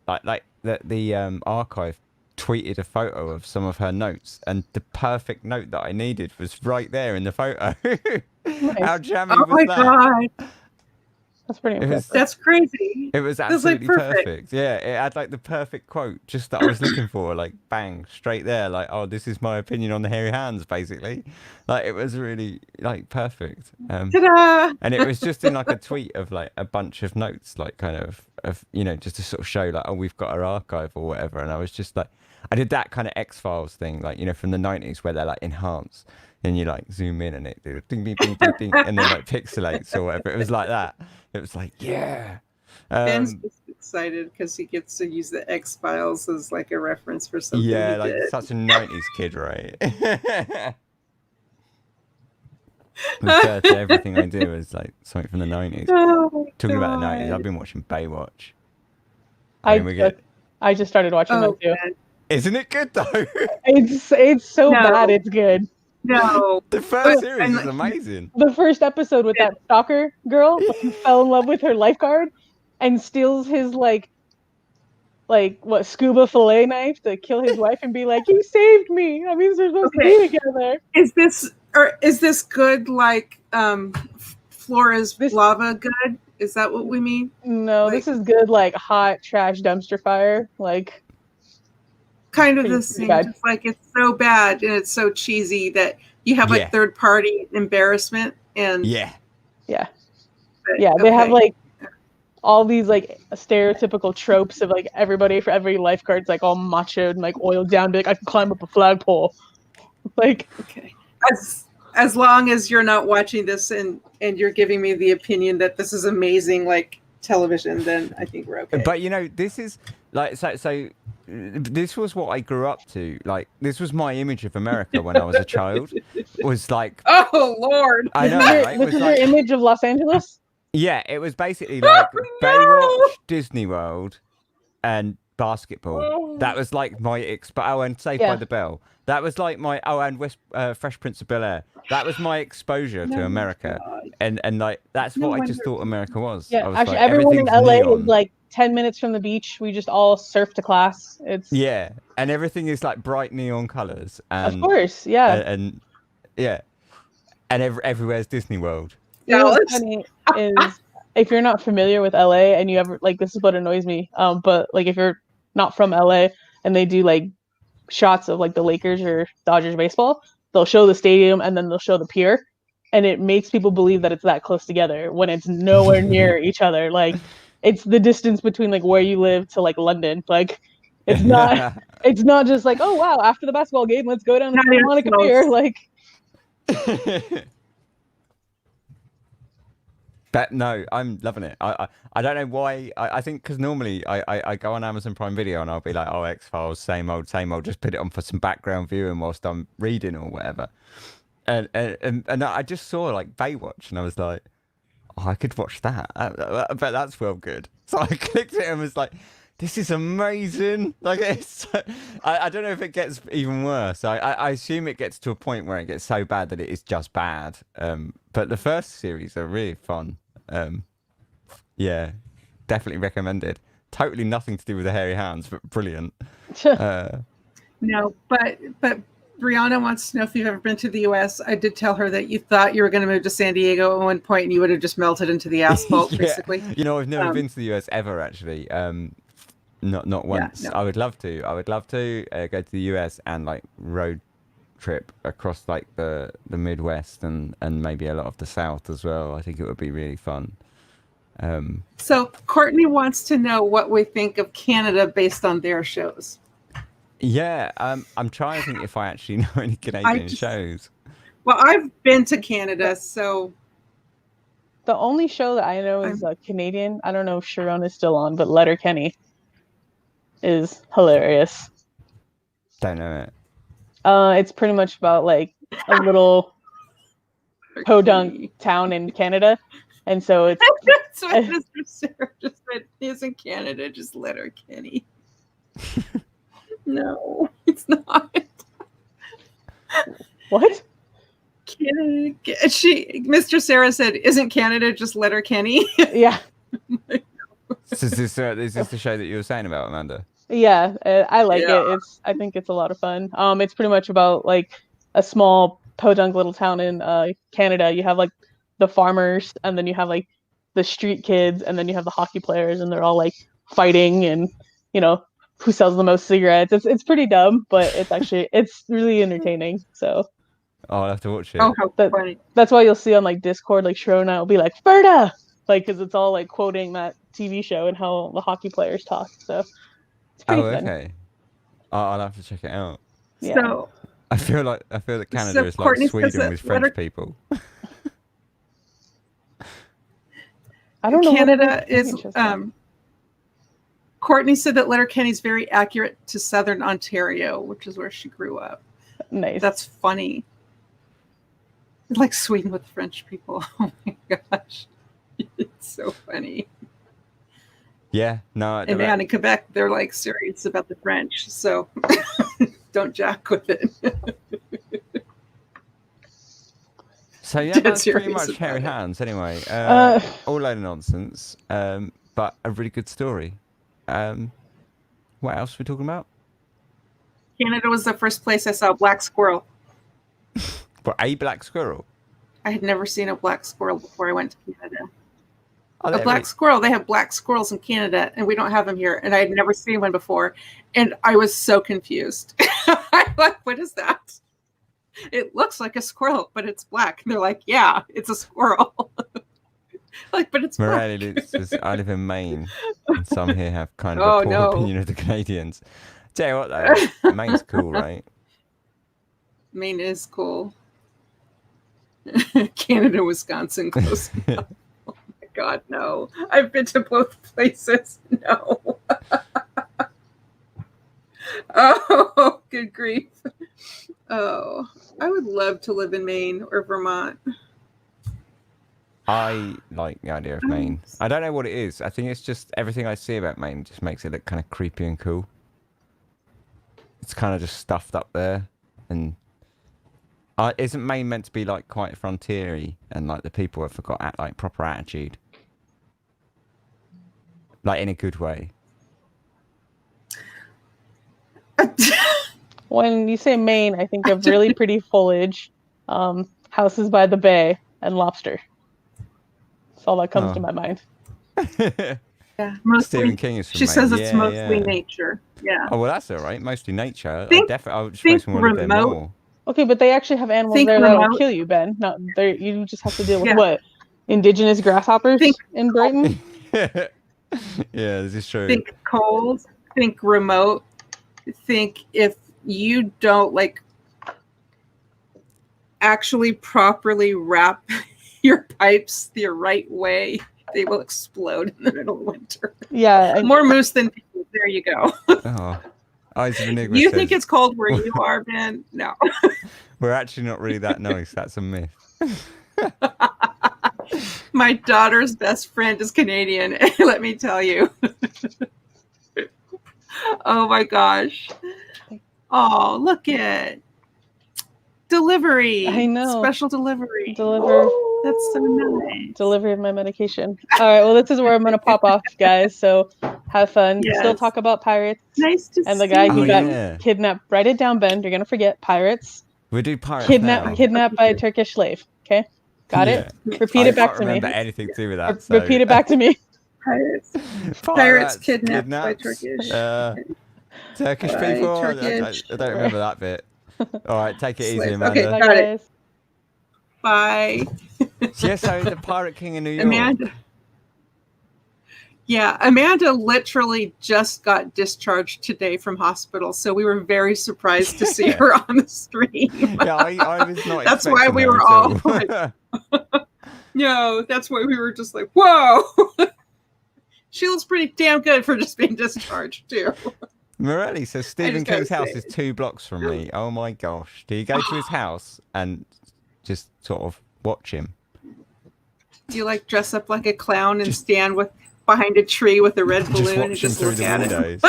like the archive tweeted a photo of some of her notes, and the perfect note that I needed was right there in the photo. How jammy Oh was my that? god, That's pretty It was- impressive. that's crazy. It was That's, like, absolutely perfect. perfect. Yeah, it had like the perfect quote just that I was looking for. Like bang, straight there. Like, oh, this is my opinion on the hairy hands, basically. Like it was really like perfect. Ta-da! And it was just in like a tweet of like a bunch of notes, like kind of just to sort of show like, oh, we've got our archive or whatever. And I was just like, I did that kind of X-Files thing, like from the 90s where they're like enhanced and you like zoom in and it do ding ding ding ding ding and then like pixelates or whatever. It was like that. It was like, yeah. Ben's just excited because he gets to use the X-Files as like a reference for something Yeah, he like did. such a 90s kid, right? Refer to everything I do as like something from the 90s. Oh my Talking about the 90s, God. I've been watching Baywatch. I just started watching Oh, that too. Ben. Isn't it good though? It's so No. bad, it's good. No. The first But- series and, is amazing. The first episode with that stalker girl who fell in love with her lifeguard and steals his like what scuba fillet knife to kill his wife and be like, "You saved me." I mean, they're supposed to be together. Is this good like Flora's This- lava good? Is that what we mean? No, Like- this is good like hot trash dumpster fire. Like Kind of Pretty the same. bad. Just like it's so bad and it's so cheesy that you have like Yeah. third party embarrassment and Yeah. yeah. but- Yeah, they have okay. like all these like stereotypical tropes of like everybody for every lifeguard's like all macho and like oiled down, be like I can climb up a flagpole. Like Okay. As long as you're not watching this and you're giving me the opinion that this is amazing like television, then I think we're okay. But this is like so this was what I grew up to. Like this was my image of America when I was a child. Was like Oh Lord. I know, this is your, right? It this was is like your image of Los Angeles? yeah, it was basically like No! Baywatch, Disney World, and basketball. Oh. That was like my and Saved by Yeah. the Bell. That was like my and Fresh Prince of Bel-Air. That was my exposure to No, America, God. and like that's No what I just wonder. thought America was. Yeah, I was actually like, everyone in everything's LA neon. is like 10 minutes from the beach. We just all surf to class. It's Yeah, and everything is like bright neon colors, and of course, yeah. and yeah, and everywhere's Disney World. You know what's Dallas. funny is if you're not familiar with LA and you ever like this is what annoys me. But like if you're not from LA and they do like shots of like the Lakers or Dodgers baseball, they'll show the stadium and then they'll show the pier, and it makes people believe that it's that close together when it's nowhere near each other. Like it's the distance between like where you live to like London. Like it's not it's not just like, oh wow, after the basketball game, let's go down to Not the even Monica close. Pier. Like But no, I'm loving it. I don't know why. I think because normally I go on Amazon Prime Video and I'll be like, oh, X-Files, same old, just put it on for some background viewing whilst I'm reading or whatever. And I just saw like Baywatch and I was like, oh, I could watch that. I bet that's well good. So I clicked it and was like, this is amazing. Like it's, I don't know if it gets even worse. I assume it gets to a point where it gets so bad that it is just bad. But the first series are really fun. Yeah, definitely recommended. Totally nothing to do with the hairy hands, but brilliant. No, but Brianna wants to know if you've ever been to the U.S. I did tell her that you thought you were going to move to San Diego at one point and you would have just melted into the asphalt, Yeah. basically. You know, I've never been to the US ever actually. Not once. no. I would love to. I would love to go to the US and like road trip across like the Midwest and maybe a lot of the South as well. I think it would be really fun. So Courtney wants to know what we think of Canada based on their shows. Yeah, I'm trying to think if I actually know any Canadian just- shows. Well, I've been to Canada, so the only show that I know is Canadian. I don't know if Sharon is still on, but Letterkenny is hilarious. Don't know it. It's pretty much about like a little podunk town in Canada, and so it's That's what Mr. Sarah just said. Isn't Canada just Letterkenny? No, it's not. what? Canada. Mr. Sarah said, "Isn't Canada just Letterkenny?" Yeah, Is this the show that you were saying about, Amanda? Yeah, I like Yeah. it. I think it's a lot of fun. It's pretty much about like a small podunk little town in Canada. You have like the farmers, and then you have like the street kids, and then you have the hockey players, and they're all like fighting, and you know who sells the most cigarettes. It's pretty dumb, but it's really entertaining. So Oh, I'll have to watch it. Oh, how that funny. that's why you'll see on like Discord, like Shrona will be like Ferda, like because it's all like quoting that TV show and how the hockey players talk. So it's pretty Oh, fun. okay. I'll have to check it out. Yeah. So I feel that Canada So is like Courtney says Sweden that with French letter- people. I don't know. Canada is Interesting. Courtney said that Letterkenny is very accurate to Southern Ontario, which is where she grew up. Nice. That's funny. Like Sweden with French people. Oh my gosh. It's so funny. Yeah, no. And man, in Quebec, they're like serious about the French. So don't jack with it. So yeah, Dead that's pretty serious much Hairy about it. Hands anyway. All load of nonsense, but a really good story. What else are we talking about? Canada was the first place I saw a black squirrel. For a black squirrel. I had never seen a black squirrel before I went to Canada. Oh, A they're black really- squirrel. They have black squirrels in Canada, and we don't have them here. And I had never seen one before, and I was so confused. I'm like, what is that? It looks like a squirrel, but it's black. And they're like, yeah, it's a squirrel. Like, but it's black. I live in Maine, and some here have kind of Oh, a poor no. opinion of the Canadians. Tell you what, though, Maine's cool, right? Maine is cool. Canada, Wisconsin, close enough. Oh my God, no. I've been to both places. No. Oh, good grief. Oh, I would love to live in Maine or Vermont. I like the idea of Maine. I don't know what it is. I think it's just everything I see about Maine just makes it look kind of creepy and cool. It's kind of just stuffed up there, and isn't Maine meant to be like quite frontiery and like the people have got like proper attitude, like in a good way? When you say Maine, I think of really pretty foliage, houses by the bay, and lobster. That's all that comes Oh. to my mind. Yeah, mostly. Stephen King is from She Maine. says it's Yeah, mostly yeah. nature. Yeah. Oh well, that's all right. Mostly nature. I Think- would think suppose we want to live there remote. more. Okay, but they actually have animals Think there that'll remote. kill you, Ben. No, you just have to deal with Yeah. what? Indigenous grasshoppers Think- in Brighton? Yeah, this is true. Think cold. Think remote. Think if you don't like actually properly wrap your pipes the right way, they will explode in the middle of winter. Yeah. and- More moose than people. There you go. Oh, Eyes of Enigma You says, think it's cold where you are, Ben? No. we're actually not really that nice. That's a myth. My daughter's best friend is Canadian. Let me tell you. Oh my gosh. Oh, look at delivery. I know. Special delivery. That's so nice. Delivery of my medication. All right, well, this is where I'm going to pop off, guys. So have fun. Yes. Still talk about pirates Nice to and the see guy you. who Oh, got yeah. kidnapped. Write it down, Ben. You're going to forget pirates. We do pirates now. Kidnapped by a Turkish slave. Okay? Got it? Repeat it back to me. I can't remember anything to do with that. So. Repeat it back to me. Pirates. Pirates kidnapped by kidnaps, Turkish. Turkish By people. Turkish. I don't remember that bit. All right, take it easy, Slaves. Amanda. Okay. Bye, Got it. guys. Bye. Yeah, so the Pirate King in New York. Amanda. Yeah, Amanda literally just got discharged today from hospital, so we were very surprised to see her on the stream. Yeah, I was not. That's why expecting we that were at all No, that's why we were just like, whoa. She looks pretty damn good for just being discharged, too. Morelli says Stephen just gotta King's house say. is 2 blocks from me. Oh my gosh. Do you go to his house and just sort of watch him? Do you like dress up like a clown and stand behind a tree with a red Just balloon watch and him just through look the at it? windows.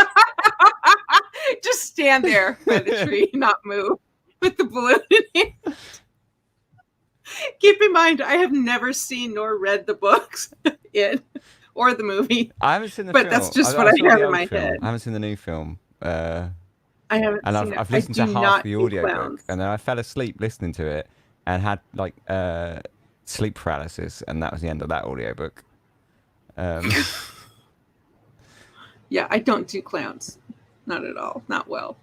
Just stand there by the tree, not move, with the balloon in hand. Keep in mind, I have never seen nor read the books in or the movie. I haven't seen the But film. that's just what I I saw the have in old my film. head. I haven't seen the new film. I haven't And seen it. I've listened I to do half not the do audiobook, clowns. and then I fell asleep listening to it, and had like sleep paralysis, and that was the end of that audiobook. Yeah, I don't do clowns. Not at all. Not well.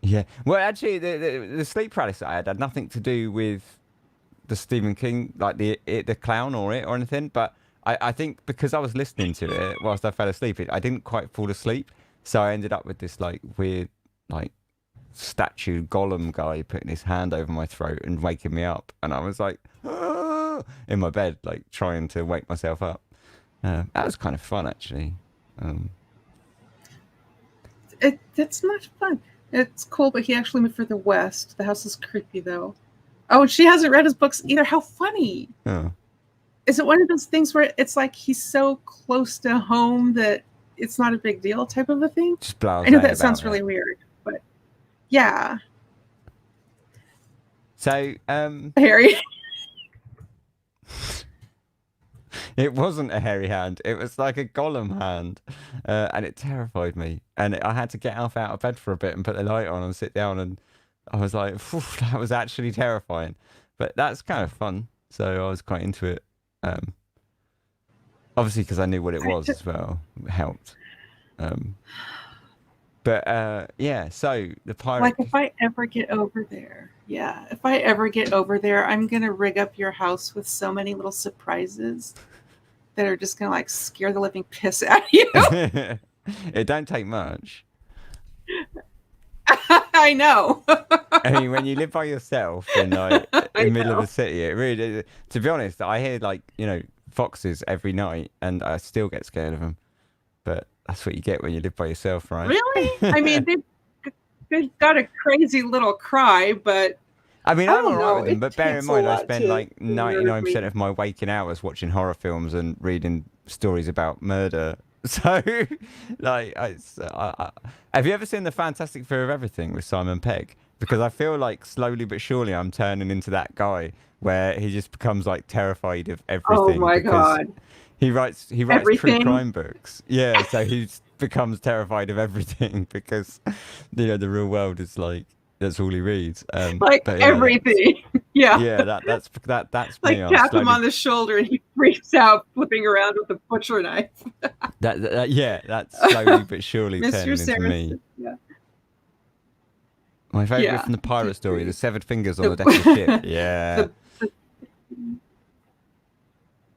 Yeah. Well, actually, the sleep paralysis I had nothing to do with the Stephen King, like the clown or anything. But I think because I was listening to it whilst I fell asleep, I didn't quite fall asleep. So I ended up with this like weird, like statue Gollum guy putting his hand over my throat and waking me up. And I was like, "Ah," in my bed, like trying to wake myself up. That was kind of fun, actually. It's not fun. It's cool, but he actually moved further west. The house is creepy, though. Oh, and she hasn't read his books either. How funny. Oh. Is it one of those things where it's like he's so close to home that it's not a big deal type of a thing? Just blasé I know that sounds about really it. weird, but yeah. So, Harry. it wasn't a hairy hand. It was like a Gollum hand, and it terrified me. And I had to get Alf out of bed for a bit and put the light on and sit down. And I was like, "Phew, that was actually terrifying." But that's kind of fun, so I was quite into it. Obviously, because I knew what it was as well, it helped. But yeah, so the pirate. Like if I ever get over there, I'm gonna rig up your house with so many little surprises that are just gonna like scare the living piss out of you. It don't take much. I know. I mean, when you live by yourself in like in the middle of the city, it really. To be honest, I hear like foxes every night, and I still get scared of them. But that's what you get when you live by yourself, right? Really? I mean, they've got a crazy little cry, but I mean, I'm alright with them, but bear in takes a mind, I lot spend to like nerve 99% me. of my waking hours watching horror films and reading stories about murder. So, like, have you ever seen The Fantastic Fear of Everything with Simon Pegg? Because I feel like slowly but surely I'm turning into that guy where he just becomes like terrified of everything. Oh my because God. He writes true Everything? crime books. Yeah, so he becomes terrified of everything because the real world is like that's all he reads. Like but, yeah, everything. Yeah. Yeah, that's Like me. I'm tap him slowly- on the shoulder and he freaks out, flipping around with a butcher knife. that's slowly but surely turning Mr. into me. Saracen. Yeah. My favourite Yeah. from the pirate story: the severed fingers on the deck of the ship. Yeah.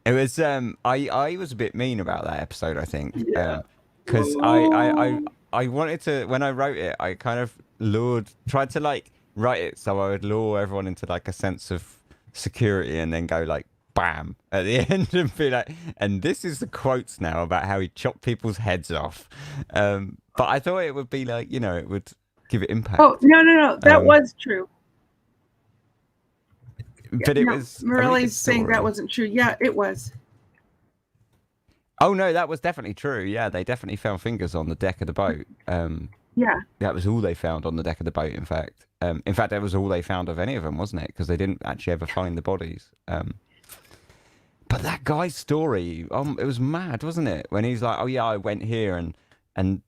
It was I was a bit mean about that episode, I think. Yeah. Because I wanted to, when I wrote it, I kind of tried to like write it so I would lure everyone into like a sense of security and then go like bam at the end and be like, and this is the quotes now about how he chopped people's heads off. But I thought it would be like, it would give it impact. Oh, no. That was true. But it was. Morelli's saying that wasn't true. Yeah, it was. Oh no, that was definitely true. Yeah, they definitely found fingers on the deck of the boat. Yeah. That was all they found on the deck of the boat. In fact, that was all they found of any of them, wasn't it? Because they didn't actually ever find the bodies. But that guy's story, it was mad, wasn't it? When he's like, "Oh yeah, I went here and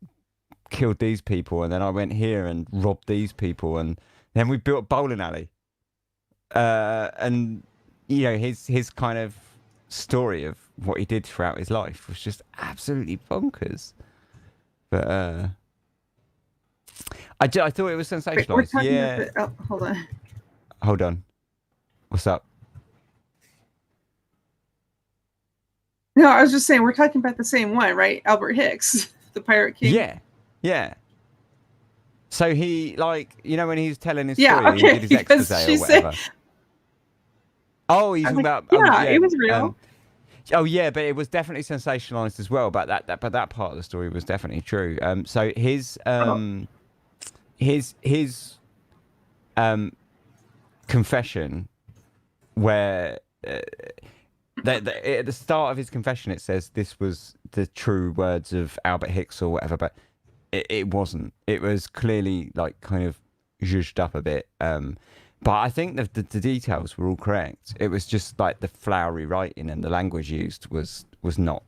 killed these people, and then I went here and robbed these people, and then we built a bowling alley." And his kind of story of what he did throughout his life was just absolutely bonkers. But I thought it was Wait, sensationalized. we're talking Yeah. about Hold on. What's up? No, I was just saying we're talking about the same one, right? Albert Hicks, the Pirate King. Yeah. So he when he's telling his Yeah, story, he okay, did his because expose she or whatever. Oh, he's I'm talking like, about. yeah, it was real. Oh yeah, but it was definitely sensationalized as well. But that part of the story was definitely true. So his confession, where at the start of his confession it says this was the true words of Albert Hicks or whatever, but it wasn't. It was clearly like kind of zhuzhed up a bit. But I think the details were all correct. It was just like the flowery writing and the language used was not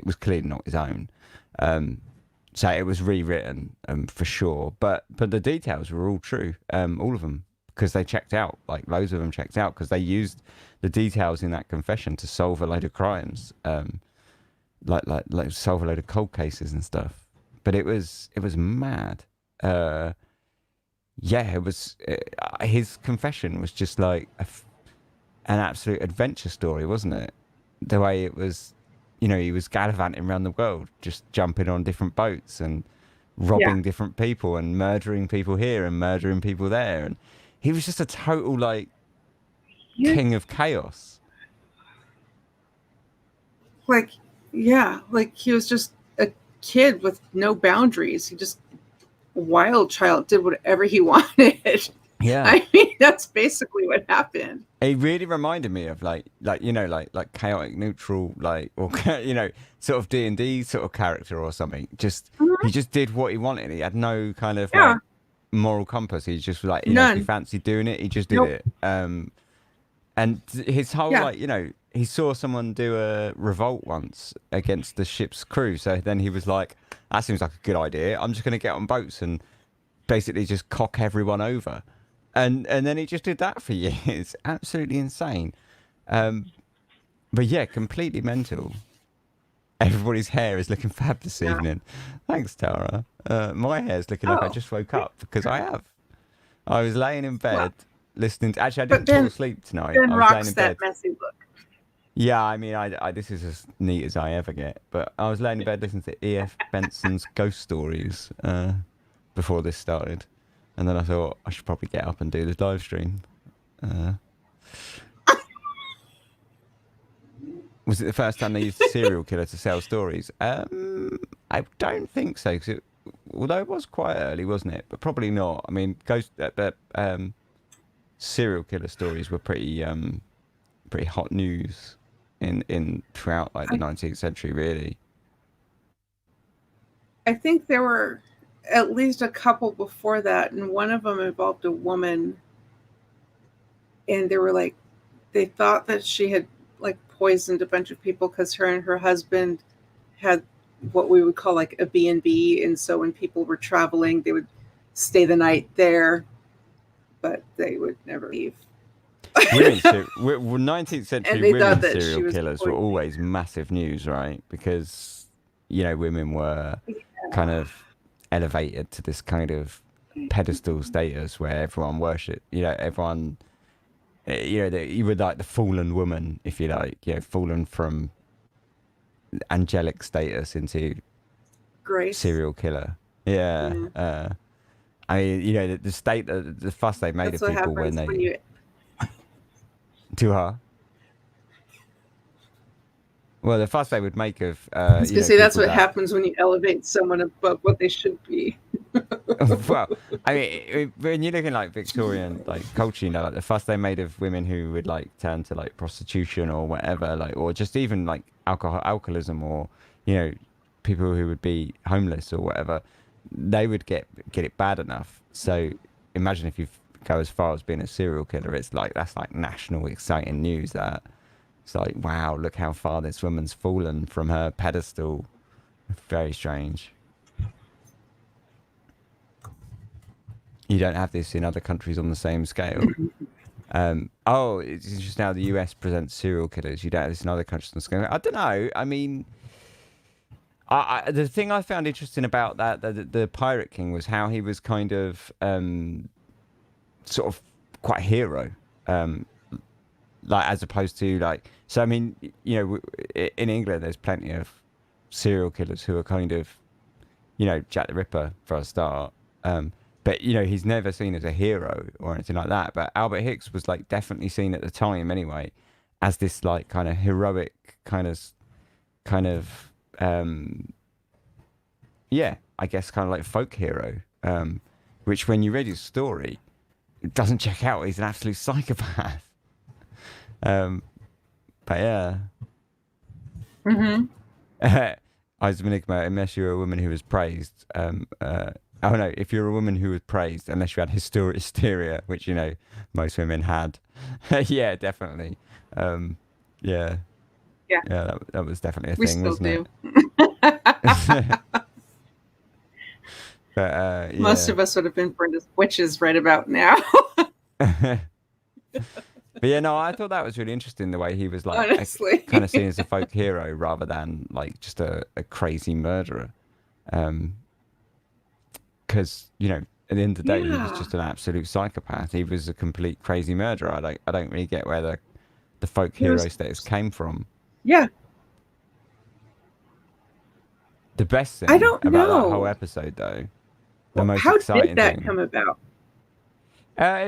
was clearly not his own. So it was rewritten for sure, but the details were all true, all of them, because they checked out. Like loads of them checked out because they used the details in that confession to solve a load of crimes, like solve a load of cold cases and stuff. But it was mad. Yeah, it was. His confession was just like an absolute adventure story, wasn't it? The way it was. He was gallivanting around the world, just jumping on different boats and robbing different people and murdering people here and murdering people there. And he was just a total, like, king of chaos. Like, yeah, like he was just a kid with no boundaries. He just, wild child, did whatever he wanted. Yeah. I mean, that's basically what happened. It really reminded me of like chaotic neutral, like, or sort of D&D sort of character or something. Just he just did what he wanted. He had no kind of like moral compass. He just like if he fancied doing it, he just did it. And his whole he saw someone do a revolt once against the ship's crew. So then he was like, that seems like a good idea. I'm just going to get on boats and basically just cock everyone over. And then he just did that for years. Absolutely insane. But yeah, completely mental. Everybody's hair is looking fab this evening. Thanks, Tara. My hair's looking like I just woke up because I have. I was laying in bed listening to... Actually, I didn't fall asleep tonight. Ben I was rocks laying in that bed. messy look. Yeah, I mean, I this is as neat as I ever get. But I was laying in bed listening to E.F. Benson's Ghost Stories before this started. And then I thought I should probably get up and do this live stream. Was it the first time they used a serial killer to sell stories? I don't think so. Although it was quite early, wasn't it? But probably not. I mean, serial killer stories were pretty hot news in throughout like the 19th century, really. I think there were at least a couple before that, and one of them involved a woman, and they thought that she had like poisoned a bunch of people because her and her husband had what we would call like a B&B, and so when people were traveling they would stay the night there, but they would never leave. 19th century women serial killers were always massive news, right? Because women were kind of elevated to this kind of pedestal status where everyone worshipped, everyone, you were like the fallen woman, if you like, fallen from angelic status into grace. Serial killer. Yeah. I mean, the state, the fuss they made of people when they to her. Well, the fuss they would make of. I was gonna say that's what happens when you elevate someone above what they should be. Well, I mean, when you're looking like Victorian like culture, like the fuss they made of women who would like turn to like prostitution or whatever, like, or just even like alcoholism, or people who would be homeless or whatever, they would get it bad enough. So imagine if you go as far as being a serial killer, it's like that's like national exciting news. That it's like, wow, look how far this woman's fallen from her pedestal. Very strange. You don't have this in other countries on the same scale. It's just now the US presents serial killers. You don't have this in other countries on the scale. I don't know. I mean, the thing I found interesting about that, the Pirate King, was how he was kind of sort of quite a hero. Like, as opposed to like, so I mean, in England there's plenty of serial killers who are kind of, Jack the Ripper for a start, but he's never seen as a hero or anything like that. But Albert Hicks was like definitely seen at the time anyway as this like kind of heroic kind of I guess kind of like folk hero, which when you read his story, it doesn't check out. He's an absolute psychopath. But yeah. Eyes of Enigma, unless you're a woman who was praised. If you're a woman who was praised, unless you had hysteria, which, most women had. Yeah, definitely. Yeah. Yeah. that was definitely a We thing, still wasn't do. it? But yeah. Most of us would have been burned as witches right about now. But yeah, no, I thought that was really interesting the way he was like Honestly. kind of seen as a folk hero rather than like just a crazy murderer. Because you know, at the end of the day, he was Yeah. just an absolute psychopath. He was a complete crazy murderer. I don't really get where the folk He hero was- status came from. Yeah. The best thing I don't about that know. whole episode, though, the Well, most how exciting did that thing. come about?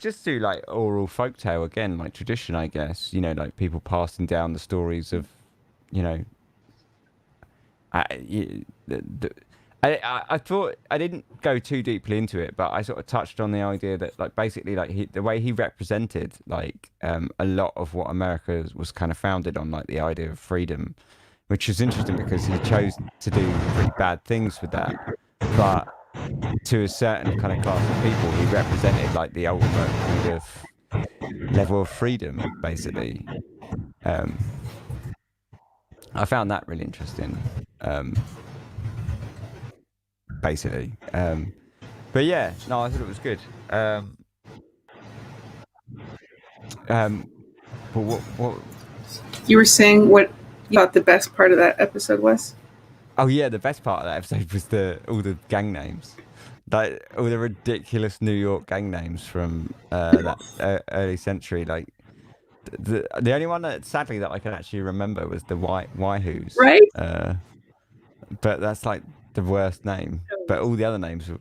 Just through like oral folktale again, like tradition, I guess. You know, like people passing down the stories of, you know. I thought I didn't go too deeply into it, but I sort of touched on the idea that like basically like the way he represented like a lot of what America was kind of founded on, like the idea of freedom, which is interesting because he chose to do pretty bad things with that, but to a certain kind of class of people, he represented like the ultimate kind of level of freedom, basically. I found that really interesting, basically. But yeah, no, I thought it was good. But what? You were saying what you thought the best part of that episode was? Oh yeah, the best part of that episode was all the gang names. Like all the ridiculous New York gang names from that early century. Like the only one that sadly that I can actually remember was the Waihoos. Right? But that's like the worst name. But all the other names were,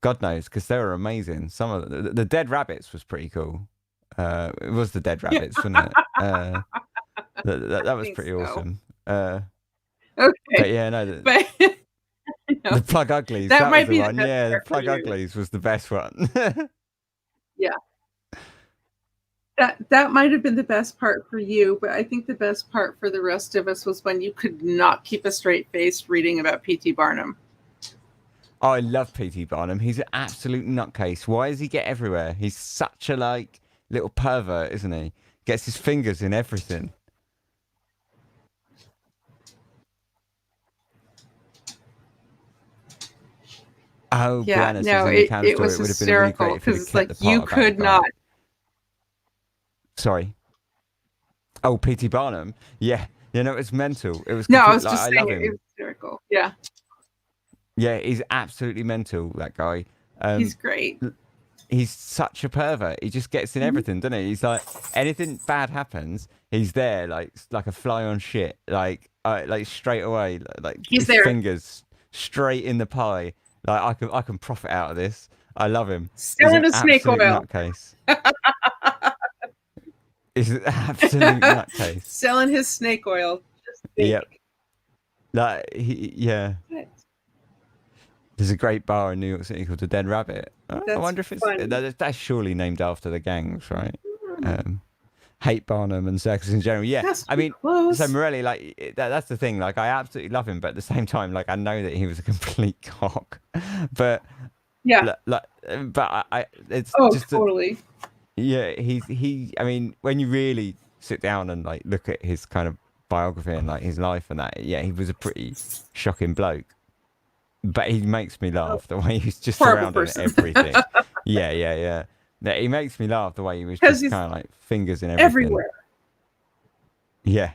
God knows, because they were amazing. Some of the Dead Rabbits was pretty cool. It was the Dead Rabbits, wasn't it? That was think pretty so. awesome. Okay. But yeah, no. But The Plug Uglies. That That might was be the the one. best Yeah, the part for Plug you. Uglies was the best one. that might have been the best part for you, but I think the best part for the rest of us was when you could not keep a straight face reading about P.T. Barnum. Oh, I love P.T. Barnum. He's an absolute nutcase. Why does he get everywhere? He's such a like little pervert, isn't he? Gets his fingers in everything. Oh, Yeah, Brianna says no, in the it, cam it story, was it would have been really hysterical great if he'd because have it's kept like the part you about the could guy. not. Sorry. Oh, P.T. Barnum. Yeah, you know, it's mental. It was. No, I complete- was like, just I saying love it him. was hysterical. Yeah, Yeah, he's absolutely mental. That guy. he's great. He's such a pervert. He just gets in Mm-hmm. everything, doesn't he? He's like anything bad happens, he's there, like a fly on shit, like straight away, like He's his there. fingers straight in the pie. Like I can profit out of this. I love him. Selling He's a an snake absolute oil. nutcase. He's an absolute nutcase. Selling his snake oil. Just think. Yep. Like yeah. There's a great bar in New York City called the Dead Rabbit. I That's wonder if it's fun. that's surely named after the gangs, right? Hate Barnum and Circus in general. Yeah, That's I mean, close. so Morelli, like that's the thing. Like, I absolutely love him, but at the same time, like, I know that he was a complete cock. But Yeah. but it's Oh, just totally. yeah. I mean, when you really sit down and like look at his kind of biography and like his life and that, yeah, he was a pretty shocking bloke. But he makes me laugh the way he's just Horrible surrounded person. everything. Yeah. He makes me laugh the way he was 'Cause just he's kind of like fingers in everything. Everywhere. Yeah.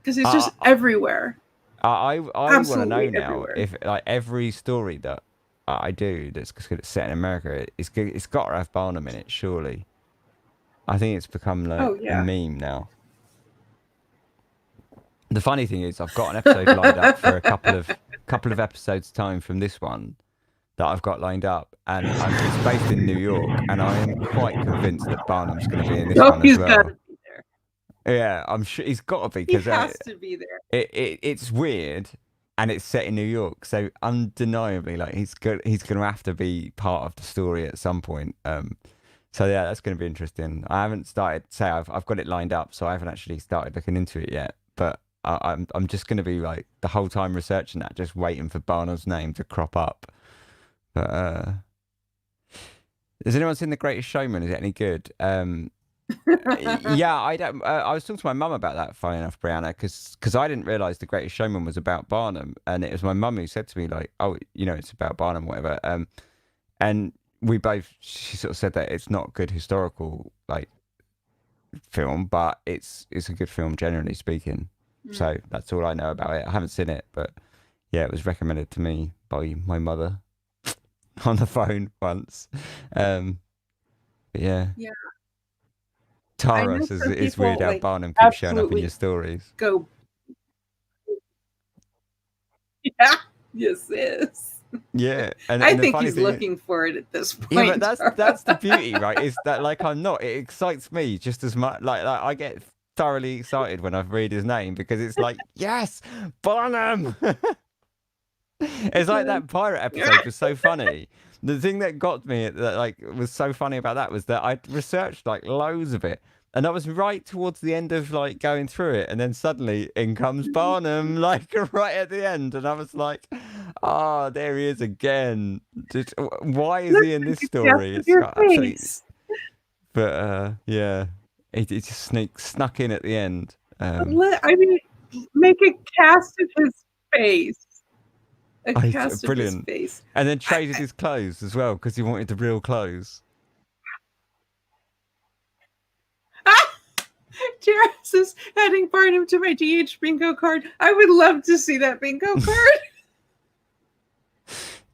Because he's just everywhere. I want to know Absolutely now everywhere. if like every story that I do that's set in America, it's got to have Barnum in it, surely. I think it's become like Oh, yeah. a meme now. The funny thing is, I've got an episode lined up for a couple of episodes time from this one that I've got lined up, and it's based in New York, and I am quite convinced that Barnum's going to be in this Oh, one as he's well. got to be there. Yeah, I'm sure he's got to be He because has to be there. it's weird, and it's set in New York, so undeniably, like he's going to have to be part of the story at some point. So yeah, that's going to be interesting. I haven't started. Say I've got it lined up, so I haven't actually started looking into it yet, but. I'm just going to be like the whole time researching that, just waiting for Barnum's name to crop up. But has anyone seen The Greatest Showman? Is it any good? Yeah, I don't. I was talking to my mum about that, funny enough, Brianna, because I didn't realise The Greatest Showman was about Barnum, and it was my mum who said to me like, "Oh, it's about Barnum, whatever." And we both, she sort of said that it's not good historical like film, but it's a good film generally speaking. So that's all I know about it. I haven't seen it, but yeah, it was recommended to me by my mother on the phone once. But yeah. Yeah. Tara says it is weird how Barnum keeps showing up in your stories. Go. Yeah. Yes, it is. Yeah, and I the think funny he's thing looking for it at this point. Yeah, but that's the beauty, right? Is that like I'm not. It excites me just as much. Like I get thoroughly excited when I read his name because it's like, yes, Barnum. It's like that pirate episode was so funny. The thing that got me that like was so funny about that was that I researched like loads of it, and I was right towards the end of like going through it, and then suddenly in comes Barnum, like right at the end, and I was like, "Oh, there he is again! Why is he in this story?" It's got absolutely... But yeah, he just snuck in at the end. I mean, make a cast of his face. Brilliant. Of his face. And then traded his clothes as well because he wanted the real clothes. Jairus is adding Barnum to my DH bingo card. I would love to see that bingo card.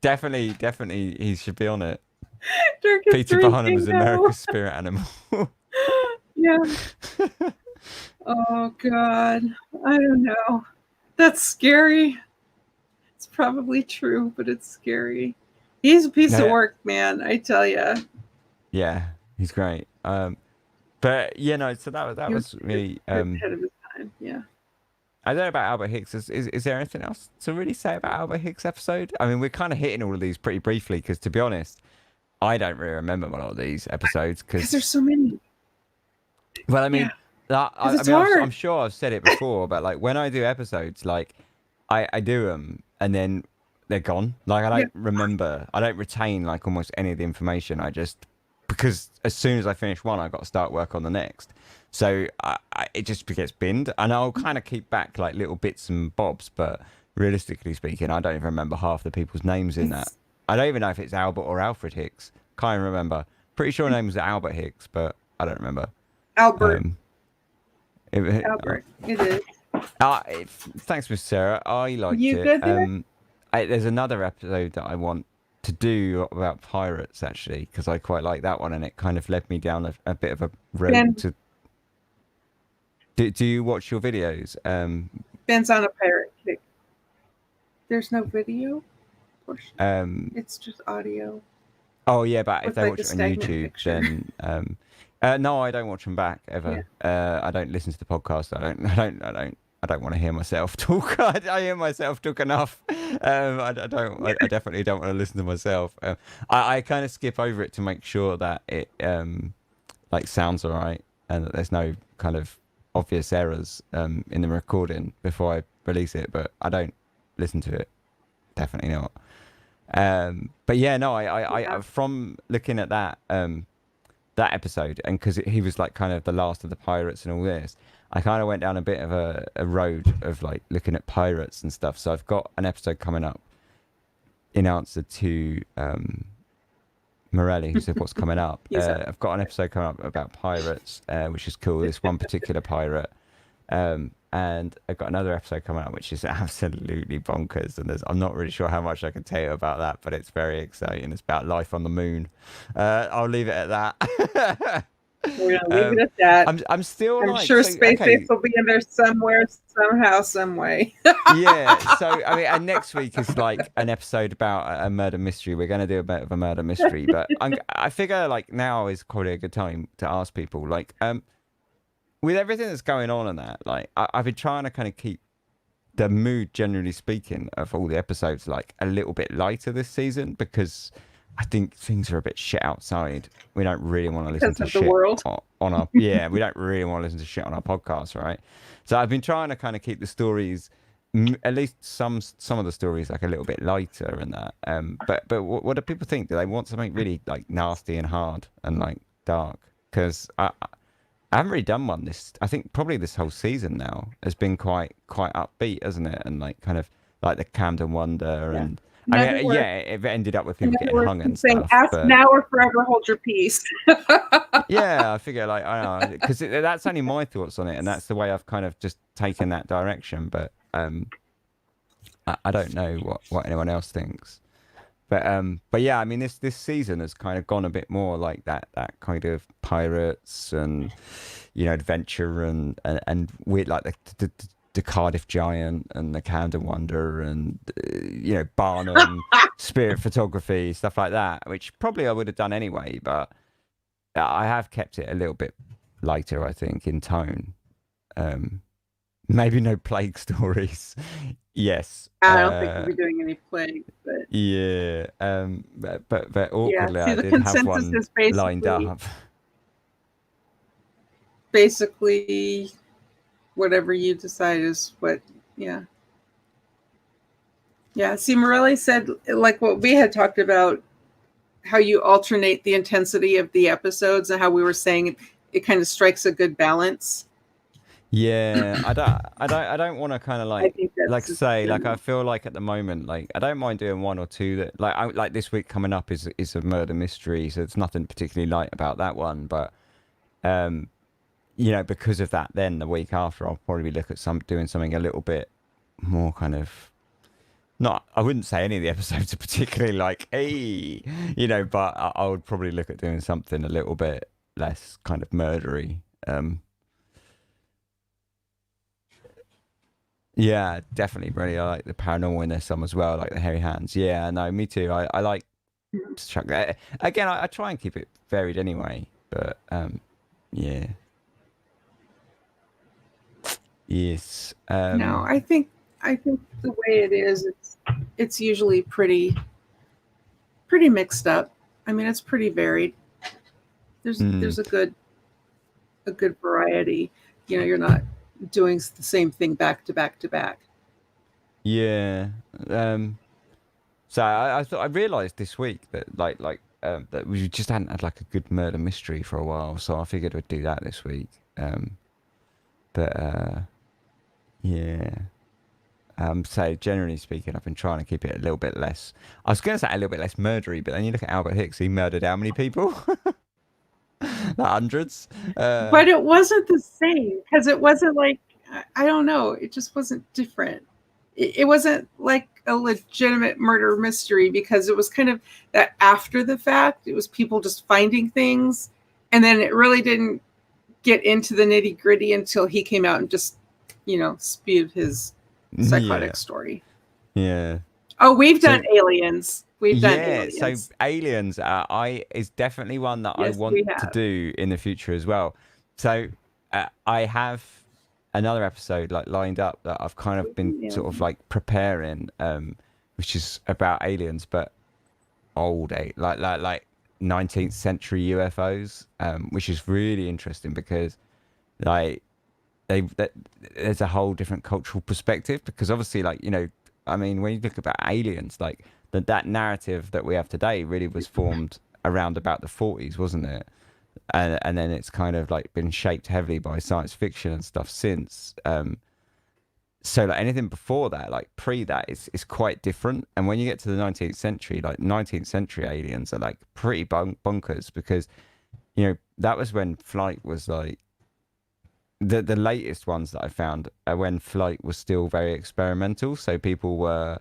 Definitely, he should be on it. Peter Barnum is America's spirit animal. Yeah. Oh God, I don't know. That's scary. It's probably true, but it's scary. He's a piece of work, man. I tell you. Yeah, he's great. But so that was really ahead of his time. Yeah. I don't know about Albert Hicks. Is there anything else to really say about Albert Hicks episode? I mean, we're kind of hitting all of these pretty briefly because, to be honest, I don't really remember a lot of these episodes because there's so many. Well, I mean, I'm sure I've said it before, but like when I do episodes, like I do them and then they're gone. Like I don't remember, I don't retain like almost any of the information. I just, because as soon as I finish one, I got to start work on the next. So it just gets binned, and I'll kind of keep back like little bits and bobs. But realistically speaking, I don't even remember half the people's names in that. I don't even know if it's Albert or Alfred Hicks. Can't even remember. Pretty sure her name was Albert Hicks, but I don't remember. Albert. Albert. It is. Thanks, Miss Sarah. I liked it. Good there? There's another episode that I want to do about pirates actually, because I quite like that one, and it kind of led me down a bit of a road to. Do you watch your videos? Ben's on a pirate kick. There's no video. It's just audio. Oh yeah, but if they watch it on YouTube, then no, I don't watch them back ever. Yeah. I don't listen to the podcast. I don't want to hear myself talk. I hear myself talk enough. I definitely don't want to listen to myself. I kind of skip over it to make sure that it like sounds all right and that there's no kind of obvious errors in the recording before I release it. But I don't listen to it. Definitely not. But yeah, no, I from looking at that that episode, and because he was like kind of the last of the pirates and all this, I kind of went down a bit of a road of like looking at pirates and stuff. So I've got an episode coming up in answer to Morelli, who said what's coming up. I've got an episode coming up about pirates, which is cool. This one particular pirate. And I've got another episode coming out, which is absolutely bonkers. And I'm not really sure how much I can tell you about that, but it's very exciting. It's about life on the moon. I'll leave it at that. We're going to leave it at that. I'm still I'm sure Space Ace will be in there somewhere, somehow, some way. Yeah. So, I mean, and next week is like an episode about a murder mystery. We're going to do a bit of a murder mystery, but I figure like now is probably a good time to ask people like, with everything that's going on in that, like I've been trying to kind of keep the mood, generally speaking, of all the episodes like a little bit lighter this season, because I think things are a bit shit outside. We don't really want to listen to shit on our we don't really want to listen to shit on our podcast, right? So I've been trying to kind of keep the stories, at least some of the stories, like a little bit lighter and that. But what do people think? Do they want something really like nasty and hard and like dark? Because I haven't really done one this. I think probably this whole season now has been quite upbeat, hasn't it? And like kind of like the Camden Wonder, and I mean, yeah, it ended up with people getting hung and saying, stuff. "Ask but now or forever hold your peace." yeah, I figure like I don't know, because that's only my thoughts on it, and that's the way I've kind of just taken that direction. But I don't know what anyone else thinks. But yeah, I mean this season has kind of gone a bit more like that kind of pirates and adventure and weird, like the Cardiff Giant and the Camden Wonder and Barnum spirit photography, stuff like that, which probably I would have done anyway, but I have kept it a little bit lighter, I think, in tone. Maybe no plague stories. Yes. I don't think we'll be doing any plague, but yeah. But awkwardly, yeah. See, I the did have consensus one is basically lined up. Basically, whatever you decide is what. Yeah. Yeah. See, Morelli said, like what we had talked about, how you alternate the intensity of the episodes, and how we were saying it kind of strikes a good balance. Yeah, I don't want to kind of like say like I feel like at the moment like I don't mind doing one or two that like this week coming up is a murder mystery, so it's nothing particularly light about that one, but because of that, then the week after I'll probably look at doing something a little bit more kind of not, I wouldn't say any of the episodes are particularly like hey, but I would probably look at doing something a little bit less kind of murdery. Yeah, definitely, really. I like the paranormal in there some as well, like the hairy hands. Yeah, no, me too. I like to chuck that. Again, I try and keep it varied anyway, but yeah. Yes. No, I think the way it is, it's usually pretty mixed up. I mean, it's pretty varied. There's a good variety. You're not doing the same thing back to back to back. Yeah. So I realized this week that that we just hadn't had like a good murder mystery for a while, so I figured we'd do that this week. Yeah. So generally speaking, I've been trying to keep it a little bit less. I was going to say a little bit less murdery, but then you look at Albert Hicks, he murdered how many people? Hundreds. But it wasn't the same, because it wasn't like, I don't know, it just wasn't different. It wasn't like a legitimate murder mystery, because it was kind of that after the fact. It was people just finding things, and then it really didn't get into the nitty gritty until he came out and just spewed his psychotic story. Yeah. Oh, we've done aliens. We've done aliens. So aliens is definitely one that yes, I want to do in the future as well. So I have another episode like lined up that I've kind of been sort of like preparing, which is about aliens, but old like 19th century UFOs, which is really interesting because like there's a whole different cultural perspective, because obviously I mean, when you look about aliens, like that narrative that we have today really was formed around about the 40s, wasn't it? And then it's kind of like been shaped heavily by science fiction and stuff since. So like anything before that, like pre that, is quite different. And when you get to the 19th century, like 19th century aliens are like pretty bonkers, because that was when flight was like the latest ones that I found are when flight was still very experimental. So people were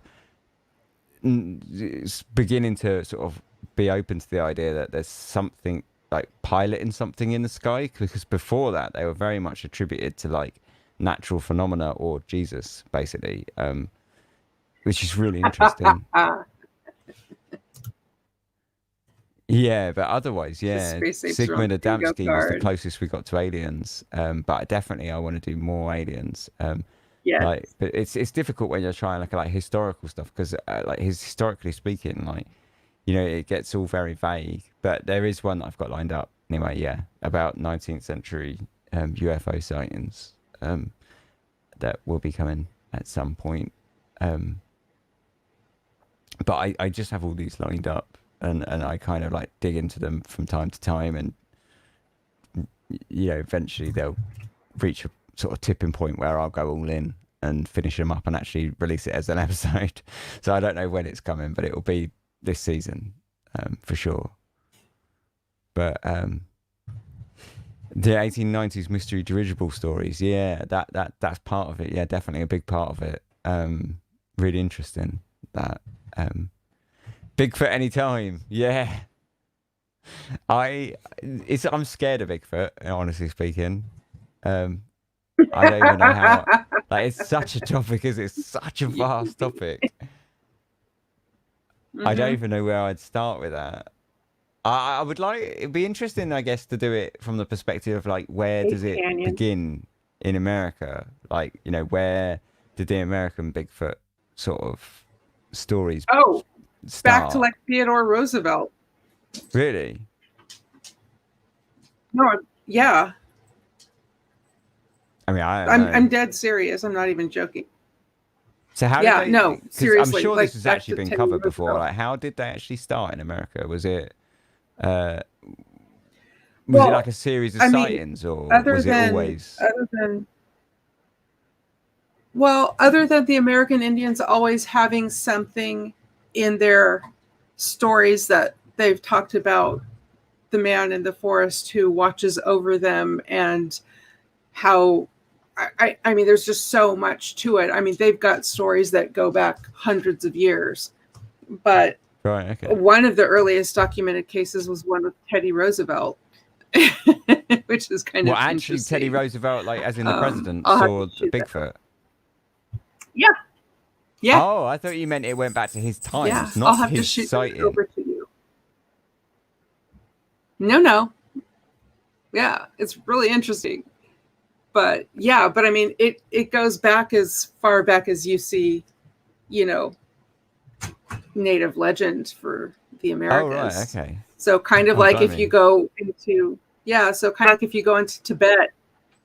beginning to sort of be open to the idea that there's something like piloting something in the sky, because before that they were very much attributed to like natural phenomena or Jesus, basically, which is really interesting. Yeah, but otherwise, yeah, Sigmund Adamski was the closest we got to aliens. But definitely, I want to do more aliens. Yeah, but it's difficult when you're trying to look at like historical stuff, because historically speaking, like it gets all very vague. But there is one that I've got lined up anyway. Yeah, about 19th century UFO sightings that will be coming at some point. But I just have all these lined up. And I kind of like dig into them from time to time and eventually they'll reach a sort of tipping point where I'll go all in and finish them up and actually release it as an episode. So I don't know when it's coming, but it will be this season for sure. But the 1890s mystery dirigible stories, yeah, that's part of it. Yeah, definitely a big part of it. Really interesting. That Bigfoot anytime. Yeah. I'm scared of Bigfoot, honestly speaking. I don't even know how. Like, it's such a topic, it's such a vast topic. I don't even know where I'd start with that. I would like. It'd be interesting, I guess, to do it from the perspective of like, where does it begin in America? Like, where did the American Bigfoot sort of stories? Oh, start? Back to like Theodore Roosevelt. Really? No, yeah. I mean, I'm dead serious. I'm not even joking. So how? Yeah, did they, no, seriously. I'm sure like, this has actually been covered before. Like, how did they actually start in America? Was it, was it like a series of sightings, or was it always? Other than the American Indians always having something in their stories that they've talked about, the man in the forest who watches over them, and how I mean, there's just so much to it. I mean, they've got stories that go back hundreds of years, but right, okay. One of the earliest documented cases was one with Teddy Roosevelt, which is kind of actually Teddy Roosevelt, like as in the president, saw Bigfoot. Yeah. Yeah. Oh, I thought you meant it went back to his times, yeah. not I'll have his to shoot sighting. it over to you. No. Yeah, it's really interesting. But yeah, I mean, it goes back as far back as you see, native legend for the Americas. Oh, right, okay. So kind of like if you go into, so kind of like if you go into Tibet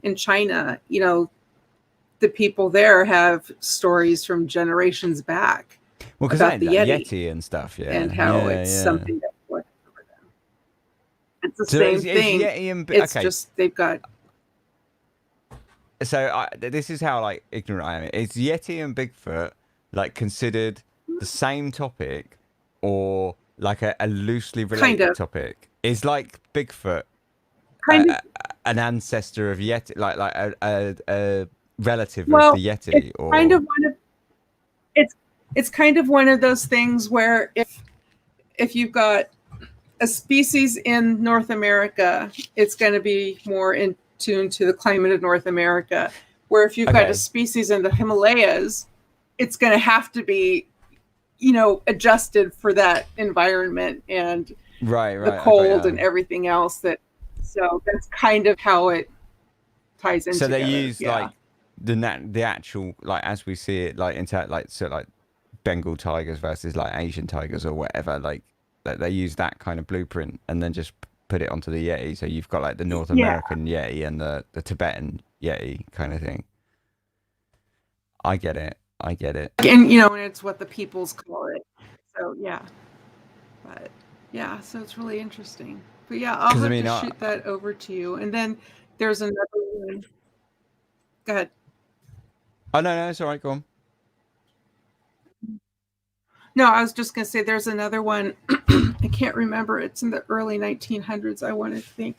in China, the people there have stories from generations back. Well, because about the Yeti and stuff, yeah. And how it's something that's over them. It's the same thing. Yeti and, it's just, they've got... So this is how like ignorant I am. Is Yeti and Bigfoot like considered the same topic, or like a loosely related topic? Is like Bigfoot an ancestor of Yeti, like a relative of the Yeti, or kind of one of it's kind of one of those things where if you've got a species in North America, it's going to be more in tune to the climate of North America. Where if you've got a species in the Himalayas, it's going to have to be, adjusted for that environment and the cold and everything else. So that's kind of how it ties into. So they use like the actual, like as we see it, like into like Bengal tigers versus like Asian tigers or whatever. Like they use that kind of blueprint and then just put it onto the Yeti. So you've got like the North American Yeti and the Tibetan Yeti kind of thing. I get it. And and it's what the peoples call it. So so it's really interesting. But I'll have to shoot that over to you. And then there's another one. Go ahead. Oh no, it's all right. Go on. No, I was just going to say there's another one. I can't remember. It's in the early 1900s, I want to think.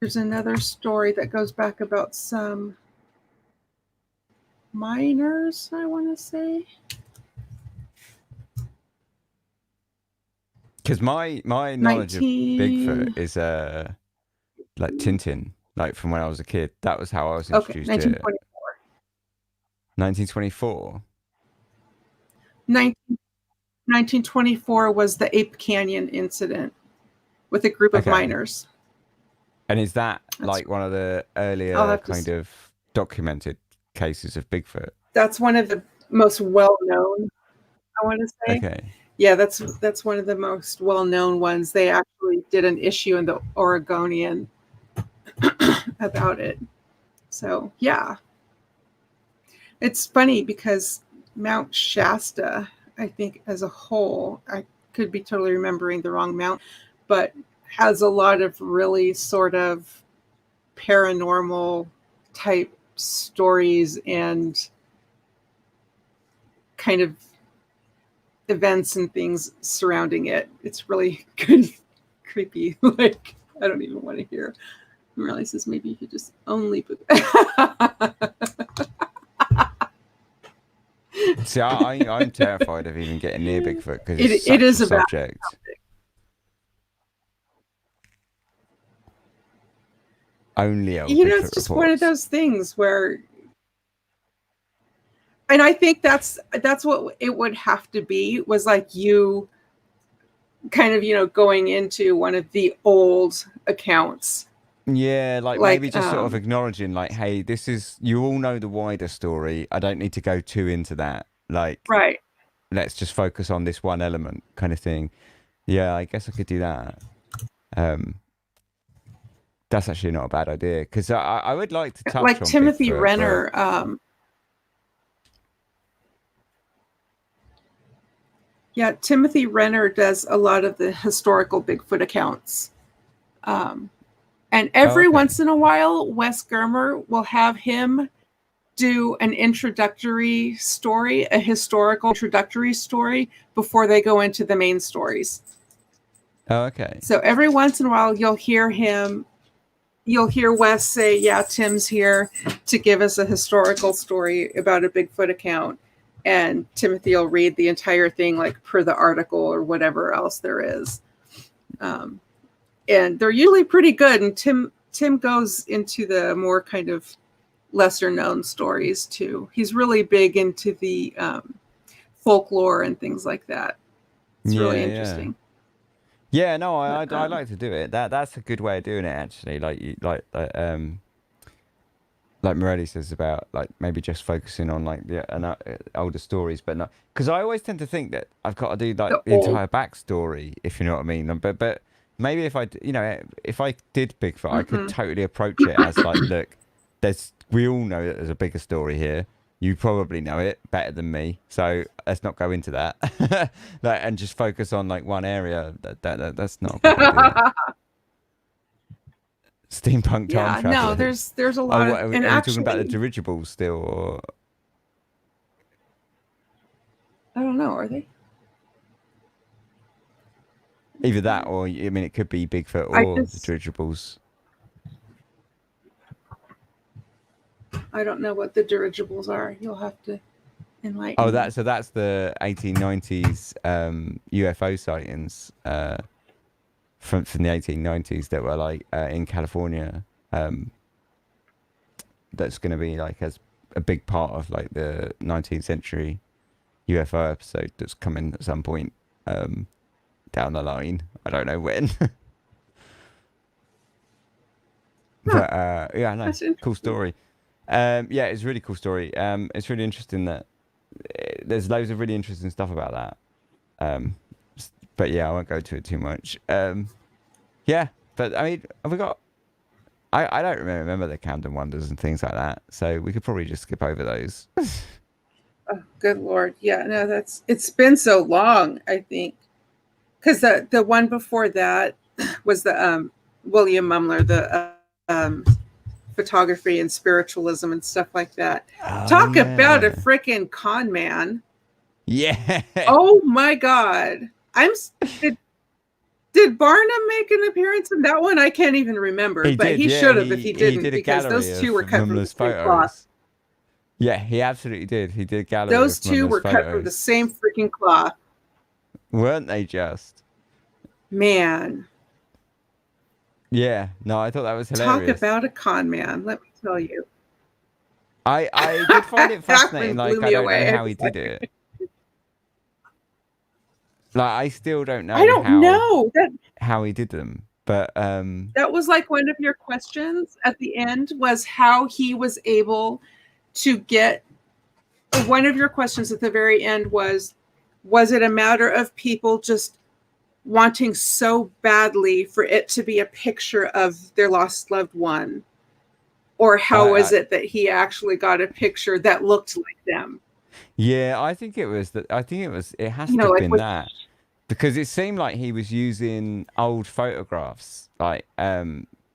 There's another story that goes back about some miners, I want to say. Because my knowledge of Bigfoot is like Tintin, like from when I was a kid. That was how I was introduced to it. 1924. 1924 was the Ape Canyon incident with a group of miners. And is that like one of the earlier kind of documented cases of Bigfoot? That's one of the most well-known, I want to say. Okay. Yeah, that's one of the most well-known ones. They actually did an issue in the Oregonian about it. So, it's funny because Mount Shasta, I think as a whole, I could be totally remembering the wrong mount, but has a lot of really sort of paranormal type stories and kind of events and things surrounding it. It's really kind of creepy. Like, I don't even want to hear. I realizes maybe you could just only put. See, I'm terrified of even getting near Bigfoot because it is a a subject. Only old Bigfoot it's just reports. one of those things where, and I think that's what it would have to be, was like you kind of, going into one of the old accounts. Yeah, like maybe just sort of acknowledging, like, hey, you all know the wider story. I don't need to go too into that. Like, right. Let's just focus on this one element kind of thing. Yeah, I guess I could do that. That's actually not a bad idea, because I would like to touch like on Timothy Bigfoot, Renner. Yeah, Timothy Renner does a lot of the historical Bigfoot accounts. And every once in a while, Wes Germer will have him do an introductory story, a historical introductory story, before they go into the main stories. Oh, okay. So every once in a while, you'll hear Wes say, yeah, Tim's here to give us a historical story about a Bigfoot account. And Timothy will read the entire thing, like per the article or whatever else there is. And they're usually pretty good. And Tim goes into the more kind of lesser known stories too. He's really big into the folklore and things like that. It's really interesting. Yeah, no, I like to do it. That's a good way of doing it, actually. Like Morelli says about, like, maybe just focusing on like the older stories, but not, because I always tend to think that I've got to do like the entire backstory, if you know what I mean. But maybe if I did Bigfoot, I could totally approach it as like, look, we all know that there's a bigger story here. You probably know it better than me, so let's not go into that. And just focus on like one area. That's not a bad idea. Steampunk time travel. No, there's a lot of. And are actually, you talking about the dirigibles still, or I don't know. Are they? Either that, or I mean, it could be Bigfoot or the dirigibles. I don't know what the dirigibles are. You'll have to enlighten. Oh, that's the 1890s UFO sightings from the 1890s that were like in California. That's going to be like as a big part of like the 19th century UFO episode that's coming at some point down the line. I don't know when. But yeah, no, cool story. Yeah, it's a really cool story. It's really interesting that there's loads of really interesting stuff about that. But yeah, I won't go to it too much. Yeah, but I mean, have we got? I don't remember the Camden Wonders and things like that, so we could probably just skip over those. Oh, good Lord. Yeah, no, it's been so long, I think. Because the one before that was the William Mumler, the photography and spiritualism and stuff like that. Talk about a freaking con man. Yeah. Oh my God. Did Barnum make an appearance in that one? I can't even remember, he should have if he didn't, because those two were cut from the same cloth. Yeah, he absolutely did. He did a gallery. Those two were cut from the same freaking cloth. Weren't they just? Man. Yeah, no, I thought that was hilarious. Talk about a con man, let me tell you. I did find it fascinating. Like, I don't know how he did it. Like, I still don't know. I don't know how he did them, but that was like one of your questions at the end, was how he was able to get. One of your questions at the very end was it a matter of people just wanting so badly for it to be a picture of their lost loved one, or how was it that he actually got a picture that looked like them? Yeah, I think it was that. I think it has to have been that. because it seemed like he was using old photographs, like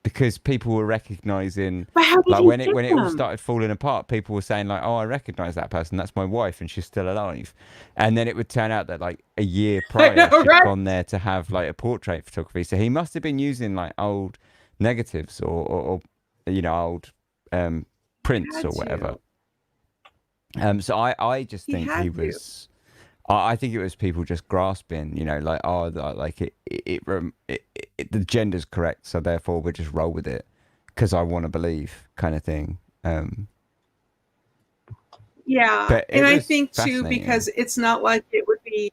because people were recognizing, But how did like he when get it all them? started falling apart, people were saying like, "Oh, I recognize that person. That's my wife, and she's still alive." And then it would turn out that like a year prior, know, she'd right? gone there to have like a portrait photography. So he must have been using like old negatives or old prints Had or whatever. to. So I just He think had he to. was. I think it was people just grasping, like, oh, like the gender's correct, so therefore we'll just roll with it because I want to believe, kind of thing. Yeah, But it and I was think too fascinating. because it's not like it would be.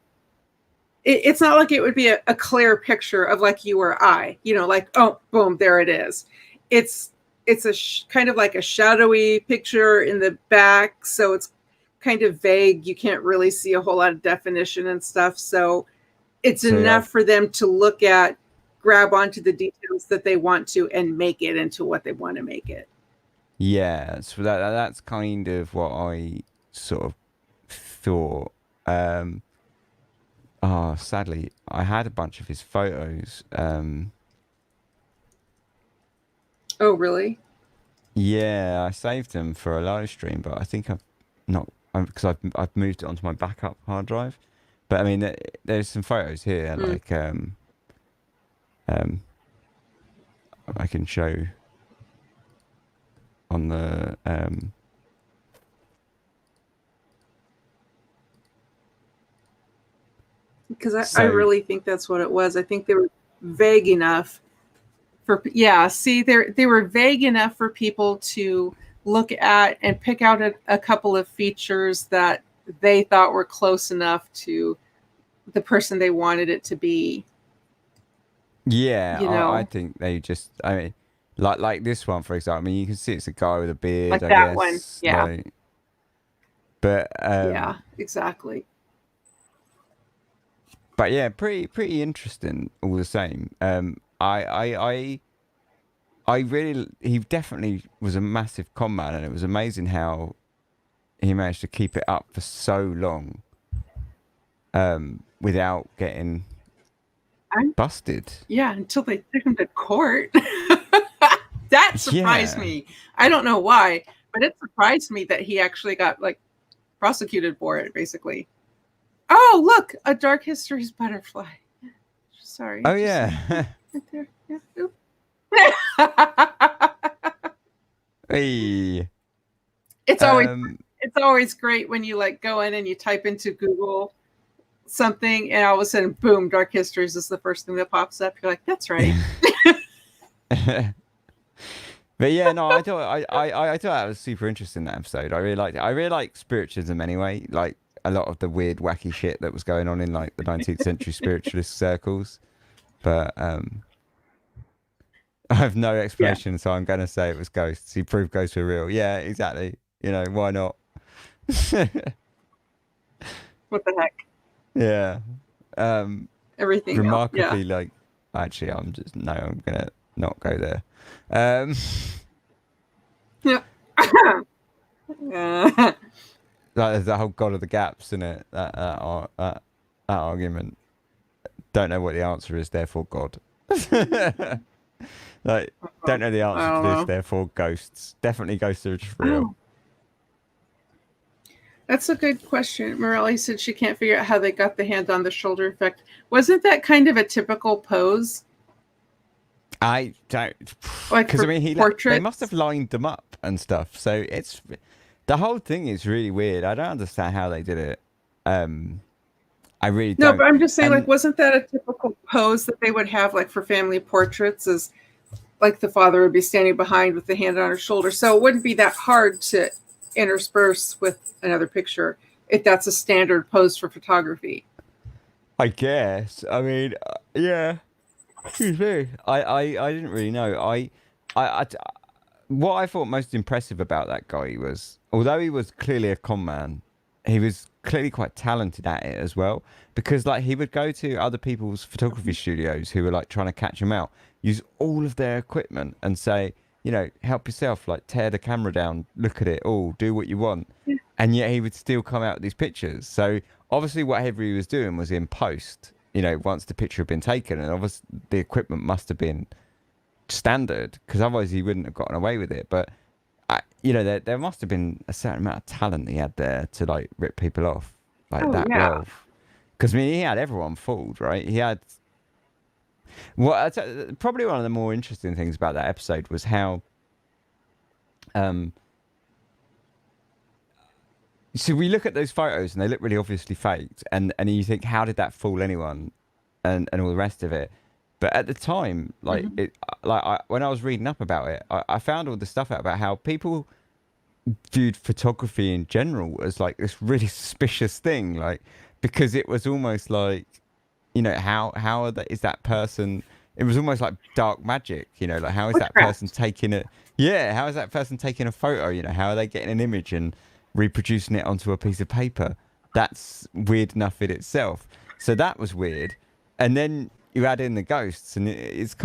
It's not like it would be a clear picture of like you or I, like, oh, boom, there it is. It's kind of like a shadowy picture in the back, so it's kind of vague. You can't really see a whole lot of definition and stuff. So it's So enough for them to look at, grab onto the details that they want to, and make it into what they want to make it. yeah, so that's kind of what I sort of thought. Sadly, I had a bunch of his photos. Oh, really? Yeah, I saved them for a live stream, but I think I've not because I've moved it onto my backup hard drive. But I mean, there's some photos here, Mm. like I can show on the Because I So really think that's what it was. I think they were vague enough see, they were vague enough for people to look at and pick out a couple of features that they thought were close enough to the person they wanted it to be. yeah, You I know, think they just, I mean, like this one for example. I mean, you can see it's a guy with a beard, like I that one. guess. Yeah, Like, but yeah, exactly. but yeah, pretty interesting all the same. I really, he definitely was a massive con man, and it was amazing how he managed to keep it up for so long, without getting I'm- busted. Yeah, until they took him to court. That surprised Yeah. me. I don't know why, but it surprised me that he actually got like prosecuted for it, basically. Oh, look, a Dark Histories butterfly. Sorry. Oh just yeah. right there. Yeah. Oop. Hey. It's always great when you like go in and you type into Google something and all of a sudden, boom, Dark Histories is the first thing that pops up. You're like, that's right. But yeah, no, I thought that was super interesting, that episode. I really liked it. I really like spiritualism anyway, like a lot of the weird wacky shit that was going on in like the 19th century spiritualist circles. But I have no explanation, so I'm gonna say it was ghosts. He proved ghosts were real. Yeah, exactly. Why not? What the heck? Yeah. Everything else. Remarkably, like, actually, I'm gonna not go there. Yeah. There's the whole God of the gaps in it. That argument. Don't know what the answer is, therefore God. Like, don't know the answer to this, therefore ghosts. Definitely ghosts are just real. Oh. That's a good question. Morelli said she can't figure out how they got the hand on the shoulder effect. Wasn't that kind of a typical pose? I don't, Like because I for mean, they portraits? must have lined them up and stuff. So the whole thing is really weird. I don't understand how they did it. I really No, don't. but I'm just saying, And- like, wasn't that a typical pose that they would have, like, for family portraits? Is like the father would be standing behind with the hand on her shoulder, so it wouldn't be that hard to intersperse with another picture if that's a standard pose for photography. I guess. I mean, yeah. Excuse me. I didn't really know. What I thought most impressive about that guy was, although he was clearly a con man, he was clearly quite talented at it as well. Because like he would go to other people's photography studios who were like trying to catch him out, use all of their equipment and say, help yourself, like tear the camera down, look at it all, do what you want. And yet he would still come out with these pictures. So obviously whatever he was doing was in post. you know, once the picture had been taken, and obviously the equipment must have been standard, because otherwise he wouldn't have gotten away with it. But you know, there must have been a certain amount of talent he had there to like rip people off like that well. Because I mean, he had everyone fooled, right? He had. Well, probably one of the more interesting things about that episode was how. So we look at those photos and they look really obviously faked, and you think, how did that fool anyone, and all the rest of it. But at the time, like when I was reading up about it, I found all the stuff out about how people viewed photography in general as like this really suspicious thing, like because it was almost like, you know, how are that, is that person? It was almost like dark magic, you know, like how is that person taking it? Yeah, how is that person taking a photo? You know, how are they getting an image and reproducing it onto a piece of paper? That's weird enough in itself. So that was weird, and then you add in the ghosts, and it's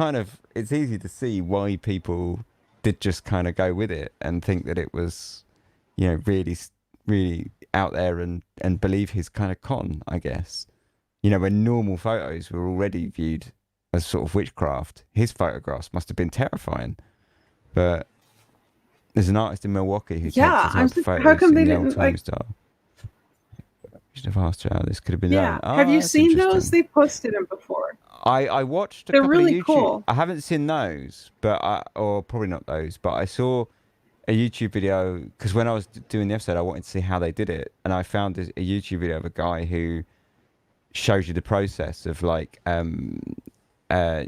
easy to see why people did just kind of go with it and think that it was, you know, really, really out there and believe his kind of con, I guess. You know, when normal photos were already viewed as sort of witchcraft, his photographs must have been terrifying. But there's an artist in Milwaukee who takes his photos how come in they the didn't old-time style. Should have asked her how this could have been done. Oh, have you that's seen those? interesting. They posted them before. I watched a They're couple really of YouTube. cool. I haven't seen those, but or probably not those, but I saw a YouTube video because when I was doing the episode, I wanted to see how they did it, and I found a YouTube video of a guy who shows you the process of like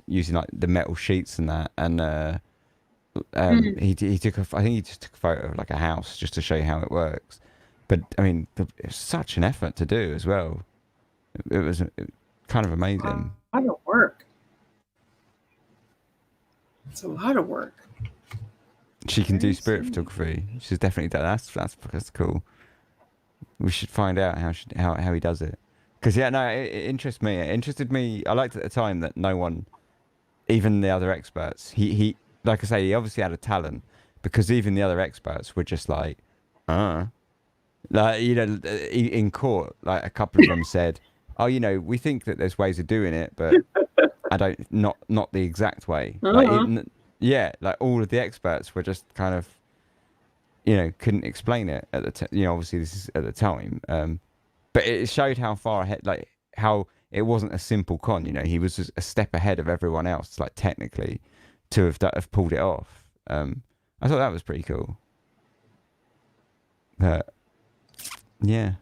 using like the metal sheets and that, and he took I think he just took a photo of like a house just to show you how it works. But I mean, it's such an effort to do as well. It was kind of amazing. A lot of work. It's a lot of work. She can do spirit photography. She's definitely done. That's cool. We should find out how he does it. Because yeah, no, it interests me. It interested me. I liked at the time that no one, even the other experts, he like I say, he obviously had a talent, because even the other experts were just like, like, you know, in court, like a couple of them said, oh, you know, we think that there's ways of doing it, but not the exact way. Like, yeah, like all of the experts were just kind of, you know, couldn't explain it at the you know, obviously this is at the time, but it showed how far ahead, like how it wasn't a simple con. You know, he was just a step ahead of everyone else, like technically, to have pulled it off. I thought that was pretty cool. But yeah.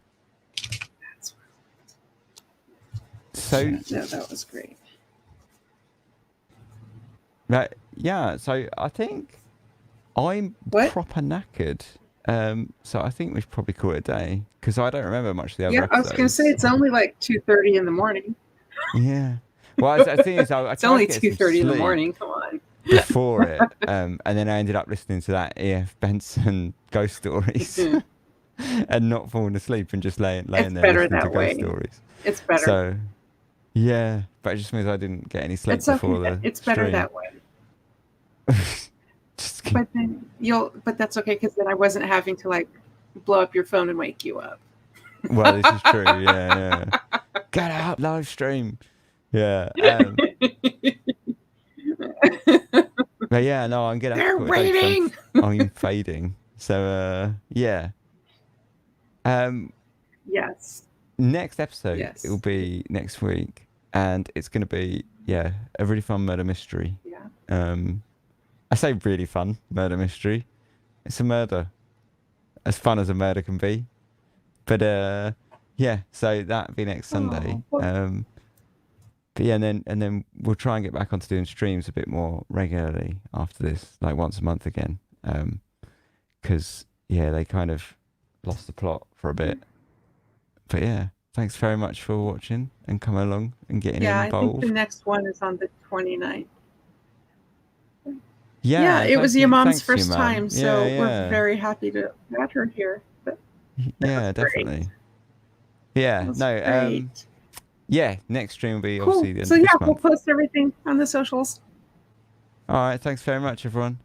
So yeah, that was great. Right, yeah. So I think I'm proper knackered. So I think we should probably call it a day, because I don't remember much of the other episodes. I was going to say it's only like 2:30 in the morning. Yeah. Well, the thing is, it's only 2:30 in the morning. Come on. Before it, and then I ended up listening to that E.F. Benson ghost stories, and not falling asleep and just laying there listening to ghost stories. It's better. So, yeah, but it just means I didn't get any sleep before the It's better stream. that way. But then but that's okay, because then I wasn't having to like blow up your phone and wake you up. Well, this is true. Yeah. Get out, live stream. Yeah. But yeah, no, I'm gonna. They're waiting. I'm fading. So yeah. Yes. Next episode, it will be next week, and it's gonna be a really fun murder mystery. Yeah. I say really fun murder mystery. It's a murder, as fun as a murder can be. But yeah, so that'll be next Sunday. But yeah, and then we'll try and get back onto doing streams a bit more regularly after this, like once a month again. Because they kind of lost the plot for a bit. But yeah, thanks very much for watching and coming along and getting involved. I think the next one is on the 29th. Yeah, it was your mom's first Mum. time, so we're very happy to have her here. But yeah, definitely. Great. Yeah, no, yeah, next stream will be cool. obviously the end so of this we'll month. post everything on the socials. All right, thanks very much, everyone.